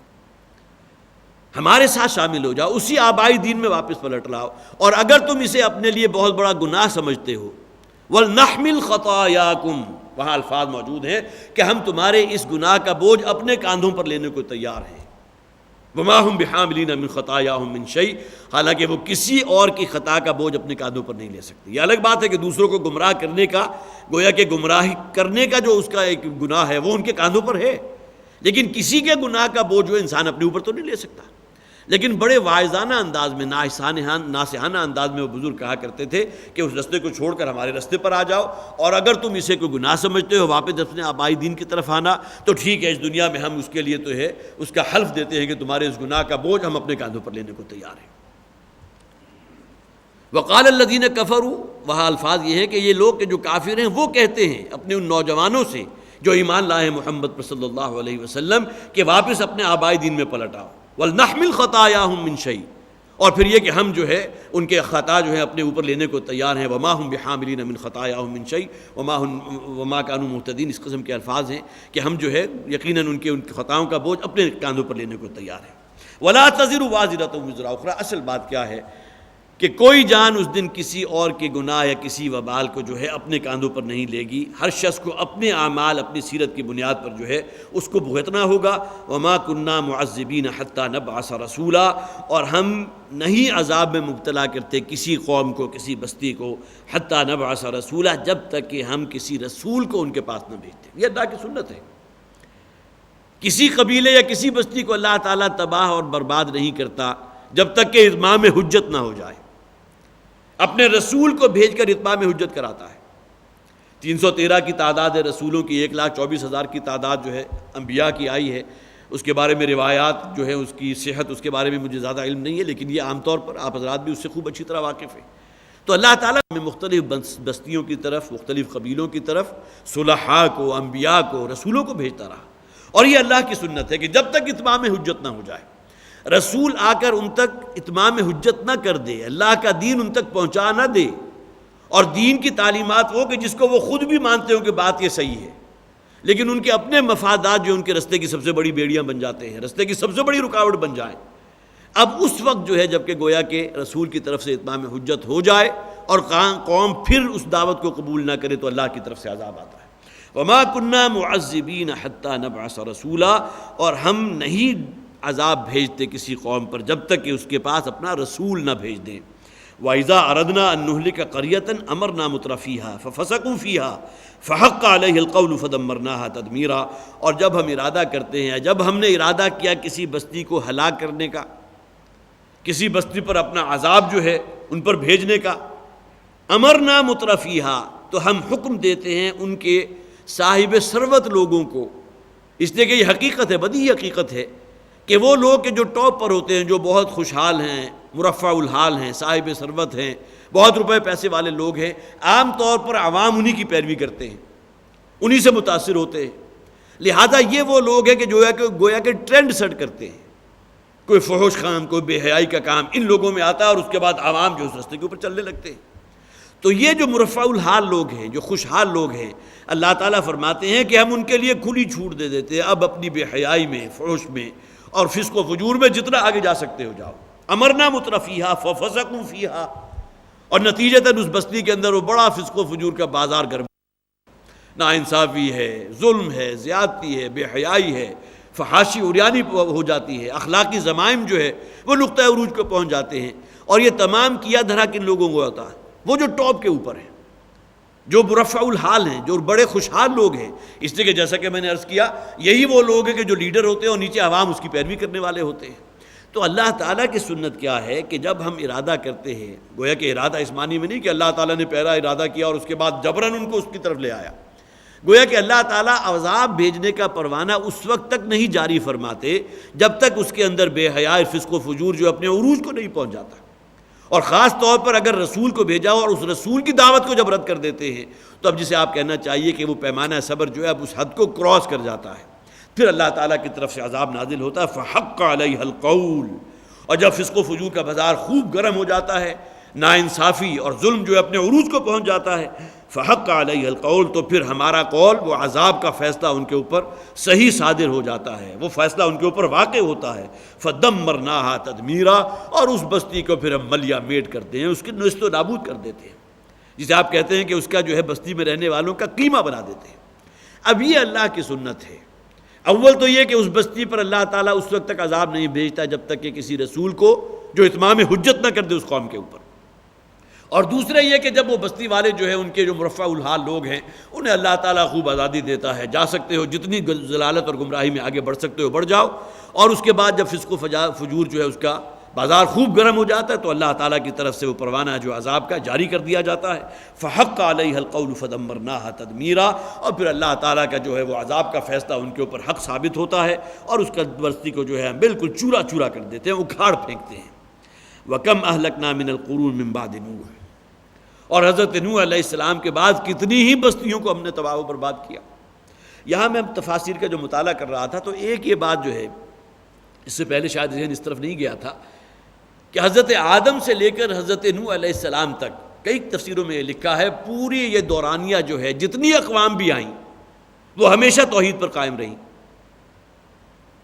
ہمارے ساتھ شامل ہو جاؤ، اسی آبائی دین میں واپس پلٹ لاؤ، اور اگر تم اسے اپنے لیے بہت بڑا گناہ سمجھتے ہو، وَلْنَحْمِلْ خَطَايَاكُمْ، وہاں الفاظ موجود ہیں کہ ہم تمہارے اس گناہ کا بوجھ اپنے کاندھوں پر لینے کو تیار ہیں، وَمَا هُمْ بِحَامِلِينَ مِنْ خَطَايَاهُمْ مِنْ شَيْءٍ، حالانکہ وہ کسی اور کی خطا کا بوجھ اپنے کاندھوں پر نہیں لے سکتے۔ یہ الگ بات ہے کہ دوسروں کو گمراہ کرنے کا، گویا کہ گمراہی کرنے کا جو اس کا ایک گناہ ہے وہ ان کے کاندھوں پر ہے، لیکن کسی کے گناہ کا بوجھ جو انسان اپنے اوپر تو نہیں لے سکتا۔ لیکن بڑے واعظانہ انداز میں، ناصحانہ انداز میں وہ بزرگ کہا کرتے تھے کہ اس رستے کو چھوڑ کر ہمارے رستے پر آ جاؤ، اور اگر تم اسے کوئی گناہ سمجھتے ہو واپس اپنے آبائی دین کی طرف آنا تو ٹھیک ہے، اس دنیا میں ہم اس کے لیے تو ہے اس کا حلف دیتے ہیں کہ تمہارے اس گناہ کا بوجھ ہم اپنے کاندھوں پر لینے کو تیار ہیں۔ وقال الذین کفروا، وہاں الفاظ یہ ہے کہ یہ لوگ کہ جو کافر ہیں وہ کہتے ہیں اپنے ان نوجوانوں سے جو ایمان لائے ہیں محمد پر صلی اللہ علیہ وسلم کہ واپس اپنے آبائی دین میں پلٹ آؤ، وَلْنَحْمِلْ خَطَايَاهُمْ مِنْ شَيْءٍ، اور پھر یہ کہ ہم جو ہے ان کے خطا جو ہے اپنے اوپر لینے کو تیار ہیں، وَمَا هُمْ بِحَامِلِينَ مِنْ خَطَايَاهُمْ مِنْ شَيْءٍ وَمَا كَانُوا مُهْتَدِينَ، اس قسم کے الفاظ ہیں کہ ہم جو ہے یقیناً ان کے خطاؤں کا بوجھ اپنے کاندھوں پر لینے کو تیار ہیں۔ وَلَا تَزِرُ وَازِرَةٌ وِزْرَ أُخْرَىٰ، اصل بات کیا ہے کہ کوئی جان اس دن کسی اور کے گناہ یا کسی وبال کو جو ہے اپنے کاندھوں پر نہیں لے گی، ہر شخص کو اپنے اعمال، اپنی سیرت کی بنیاد پر جو ہے اس کو بھگتنا ہوگا۔ وما كنا معذبین حتی نبعث رسولا، اور ہم نہیں عذاب میں مبتلا کرتے کسی قوم کو، کسی بستی کو، حتی نبعث رسولا، جب تک کہ ہم کسی رسول کو ان کے پاس نہ بھیجتے۔ یہ اللہ کی سنت ہے، کسی قبیلے یا کسی بستی کو اللہ تعالیٰ تباہ اور برباد نہیں کرتا جب تک کہ اتمام حجت نہ ہو جائے۔ اپنے رسول کو بھیج کر اتمام حجت کراتا ہے۔ 313 کی تعداد ہے رسولوں کی، 1,24,000 کی تعداد جو ہے انبیاء کی آئی ہے۔ اس کے بارے میں روایات جو ہے اس کی صحت، اس کے بارے میں مجھے زیادہ علم نہیں ہے، لیکن یہ عام طور پر آپ حضرات بھی اس سے خوب اچھی طرح واقف ہیں۔ تو اللہ تعالیٰ میں مختلف بستیوں کی طرف، مختلف قبیلوں کی طرف صلحاء کو، انبیاء کو، رسولوں کو بھیجتا رہا، اور یہ اللہ کی سنت ہے کہ جب تک اتمام حجت نہ ہو جائے، رسول آ کر ان تک اتمام حجت نہ کر دے، اللہ کا دین ان تک پہنچا نہ دے، اور دین کی تعلیمات وہ کہ جس کو وہ خود بھی مانتے ہوں کہ بات یہ صحیح ہے، لیکن ان کے اپنے مفادات جو ان کے رستے کی سب سے بڑی بیڑیاں بن جاتے ہیں، رستے کی سب سے بڑی رکاوٹ بن جائیں، اب اس وقت جو ہے جب کہ گویا کہ رسول کی طرف سے اتمام حجت ہو جائے اور قوم پھر اس دعوت کو قبول نہ کرے تو اللہ کی طرف سے عذاب آتا ہے۔ وَمَا كُنَّا مُعَذِّبِينَ حَتَّى نَبْعَثَ رَسُولًا، اور ہم نہیں عذاب بھیجتے کسی قوم پر جب تک کہ اس کے پاس اپنا رسول نہ بھیج دیں۔ وَإِذَا أَرَدْنَا أَن نُهْلِكَ قَرْيَةً أَمَرْنَا مُتْرَفِيهَا فَفَسَقُوا فِيهَا فَحَقَّ عَلَيْهِ الْقَوْلُ فَدَمَّرْنَاهَا تَدْمِيرًا، اور جب ہم ارادہ کرتے ہیں، جب ہم نے ارادہ کیا کسی بستی کو ہلاک کرنے کا، کسی بستی پر اپنا عذاب جو ہے ان پر بھیجنے کا، امرنا مترفیہا، تو ہم حکم دیتے ہیں ان کے صاحب ثروت لوگوں کو، اس لیے کہ یہ حقیقت ہے، بدیہی حقیقت ہے کہ وہ لوگ کہ جو ٹاپ پر ہوتے ہیں، جو بہت خوشحال ہیں، مرفع الحال ہیں، صاحب ثروت ہیں، بہت روپے پیسے والے لوگ ہیں، عام طور پر عوام انہی کی پیروی کرتے ہیں، انہی سے متاثر ہوتے ہیں، لہذا یہ وہ لوگ ہیں کہ گویا کہ ٹرینڈ سیٹ کرتے ہیں، کوئی فحش کام، کوئی بے حیائی کا کام ان لوگوں میں آتا ہے، اور اس کے بعد عوام جو اس رستے کے اوپر چلنے لگتے ہیں۔ تو یہ جو مرفع الحال لوگ ہیں، جو خوشحال لوگ ہیں، اللہ تعالیٰ فرماتے ہیں کہ ہم ان کے لیے کھلی چھوٹ دے دیتے ہیں، اب اپنی بے حیائی میں، فحش میں اور فسق و فجور میں جتنا آگے جا سکتے ہو جاؤ۔ امرنا مترفیہا ففسقوا فیہا، اور نتیجتاً اس بستی کے اندر وہ بڑا فسق و فجور کا بازار گرم، ناانصافی ہے، ظلم ہے، زیادتی ہے، بے حیائی ہے، فحاشی عریانی ہو جاتی ہے، اخلاقی ضمائم جو ہے وہ نقطہ عروج کو پہنچ جاتے ہیں، اور یہ تمام کیا دھرا کن لوگوں کو ہوتا ہے؟ وہ جو ٹاپ کے اوپر ہیں، جو مرفع الحال ہیں، جو بڑے خوشحال لوگ ہیں، اس لیے کہ جیسا کہ میں نے عرض کیا یہی وہ لوگ ہیں کہ جو لیڈر ہوتے ہیں اور نیچے عوام اس کی پیروی کرنے والے ہوتے ہیں۔ تو اللہ تعالیٰ کی سنت کیا ہے کہ جب ہم ارادہ کرتے ہیں، گویا کہ ارادہ اس معنی میں نہیں کہ اللہ تعالیٰ نے پہلا ارادہ کیا اور اس کے بعد جبراً ان کو اس کی طرف لے آیا، گویا کہ اللہ تعالیٰ عذاب بھیجنے کا پروانہ اس وقت تک نہیں جاری فرماتے جب تک اس کے اندر بے حیائی، فسق و فجور جو اپنے عروج کو نہیں پہنچ جاتا، اور خاص طور پر اگر رسول کو بھیجا اور اس رسول کی دعوت کو جب رد کر دیتے ہیں تو اب جسے آپ کہنا چاہیے کہ وہ پیمانہ صبر جو ہے اب اس حد کو کراس کر جاتا ہے، پھر اللہ تعالیٰ کی طرف سے عذاب نازل ہوتا ہے۔ فحق علیہ القول، اور جب فسق و فجور کا بازار خوب گرم ہو جاتا ہے، ناانصافی اور ظلم جو اپنے عروج کو پہنچ جاتا ہے، فحق علیہ القول، تو پھر ہمارا قول، وہ عذاب کا فیصلہ ان کے اوپر صحیح صادر ہو جاتا ہے، وہ فیصلہ ان کے اوپر واقع ہوتا ہے۔ فدمرناہا تدمیرا، اور اس بستی کو پھر ہم ملیا میٹ کرتے ہیں، اس کی نیست و نابود کر دیتے ہیں، جسے آپ کہتے ہیں کہ اس کا جو ہے بستی میں رہنے والوں کا قیمہ بنا دیتے ہیں۔ اب یہ اللہ کی سنت ہے۔ اول تو یہ کہ اس بستی پر اللہ تعالیٰ اس وقت تک عذاب نہیں بھیجتا جب تک کہ کسی رسول کو جو اتمام حجت نہ کر دے اس قوم کے اوپر، اور دوسرا یہ کہ جب وہ بستی والے جو ہیں ان کے جو مرفع الحال لوگ ہیں انہیں اللہ تعالیٰ خوب آزادی دیتا ہے، جا سکتے ہو، جتنی ضلالت اور گمراہی میں آگے بڑھ سکتے ہو بڑھ جاؤ، اور اس کے بعد جب فسق و فجور جو ہے اس کا بازار خوب گرم ہو جاتا ہے تو اللہ تعالیٰ کی طرف سے وہ پروانہ جو عذاب کا جاری کر دیا جاتا ہے۔ فحق علیہ القول فدمرناہا تدمیرا، اور پھر اللہ تعالیٰ کا جو ہے وہ عذاب کا فیصلہ ان کے اوپر حق ثابت ہوتا ہے، اور اس کا بستی کو جو ہے ہم بالکل چورا چورا کر دیتے ہیں، اکھاڑ پھینکتے ہیں۔ وَكَمْ أَهْلَكْنَا مِنَ الْقُرُونِ مِنْ بَعْدِ نُوحٍ، اور حضرت نوح علیہ السلام کے بعد کتنی ہی بستیوں کو ہم نے تباہ و برباد کیا۔ یہاں میں تفاسیر کا جو مطالعہ کر رہا تھا تو ایک یہ بات جو ہے، اس سے پہلے شاید ذہن اس طرف نہیں گیا تھا، کہ حضرت آدم سے لے کر حضرت نوح علیہ السلام تک کئی تفسیروں میں لکھا ہے پوری یہ دورانیہ جو ہے جتنی اقوام بھی آئیں وہ ہمیشہ توحید پر قائم رہیں،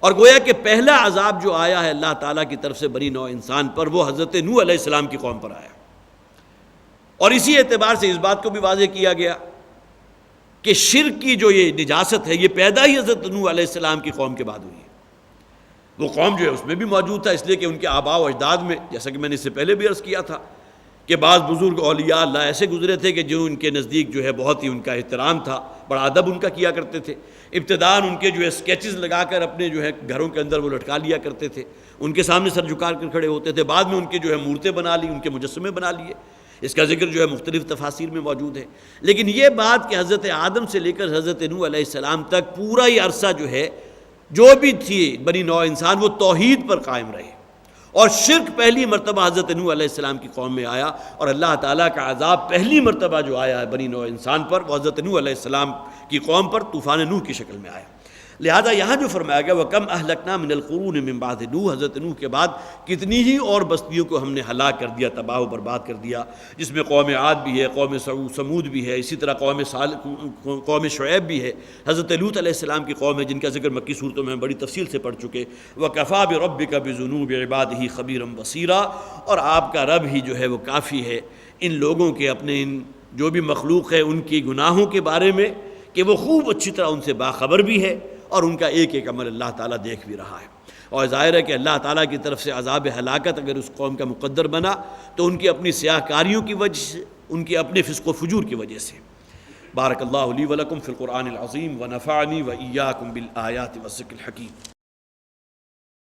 اور گویا کہ پہلا عذاب جو آیا ہے اللہ تعالیٰ کی طرف سے بنی نوع انسان پر وہ حضرت نوح علیہ السلام کی قوم پر آیا، اور اسی اعتبار سے اس بات کو بھی واضح کیا گیا کہ شرک کی جو یہ نجاست ہے یہ پیدا ہی حضرت نوح علیہ السلام کی قوم کے بعد ہوئی ہے۔ وہ قوم جو ہے اس میں بھی موجود تھا، اس لیے کہ ان کے آباء و اجداد میں، جیسا کہ میں نے اس سے پہلے بھی عرض کیا تھا کہ بعض بزرگ اولیاء اللہ ایسے گزرے تھے کہ جو ان کے نزدیک جو ہے بہت ہی ان کا احترام تھا، بڑا ادب ان کا کیا کرتے تھے، ابتداءً ان کے جو ہے اسکیچز لگا کر اپنے جو ہے گھروں کے اندر وہ لٹکا لیا کرتے تھے، ان کے سامنے سر جھکا کر کھڑے ہوتے تھے، بعد میں ان کے جو ہے مورتیں بنا لی، ان کے مجسمے بنا لیے۔ اس کا ذکر جو ہے مختلف تفاسیر میں موجود ہے۔ لیکن یہ بات کہ حضرت آدم سے لے کر حضرت نوح علیہ السلام تک پورا یہ عرصہ جو ہے جو بھی تھی بنی نوع انسان وہ توحید پر قائم رہے، اور شرک پہلی مرتبہ حضرت نوح علیہ السلام کی قوم میں آیا، اور اللہ تعالیٰ کا عذاب پہلی مرتبہ جو آیا ہے بنی نوع انسان پر وہ حضرت نوح علیہ السلام کی قوم پر طوفان نوح کی شکل میں آیا۔ لہذا یہاں جو فرمایا گیا وَكَمْ أَهْلَكْنَا مِنَ الْقُرُونِ مِن بَعْدِ نوح، حضرت نوح کے بعد کتنی ہی اور بستیوں کو ہم نے ہلاک کر دیا، تباہ و برباد کر دیا، جس میں قوم عاد بھی ہے، قوم سمود بھی ہے، اسی طرح قوم شعیب بھی ہے، حضرت لوط علیہ السلام کی قوم ہے جن کا ذکر مکی صورتوں میں ہم بڑی تفصیل سے پڑھ چکے۔ وَكَفَىٰ بِرَبِّكَ بِذُنُوبِ عِبَادِهِ خَبِيرًا بَصِيرًا، اور آپ کا رب ہی جو ہے وہ کافی ہے ان لوگوں کے، اپنے ان جو بھی مخلوق ہے ان کی گناہوں کے بارے میں، کہ وہ خوب اچھی طرح ان سے باخبر بھی ہے، اور ان کا ایک ایک عمل اللہ تعالیٰ دیکھ بھی رہا ہے۔ اور ظاہر ہے کہ اللہ تعالیٰ کی طرف سے عذاب ہلاکت اگر اس قوم کا مقدر بنا تو ان کی اپنی سیاہ کاریوں کی وجہ سے، ان کے اپنے فسق و فجور کی وجہ سے۔ بارک اللہ لی ولکم فی القرآن العظیم ونفعنی وإیاکم بالآیات والذکر الحکیم۔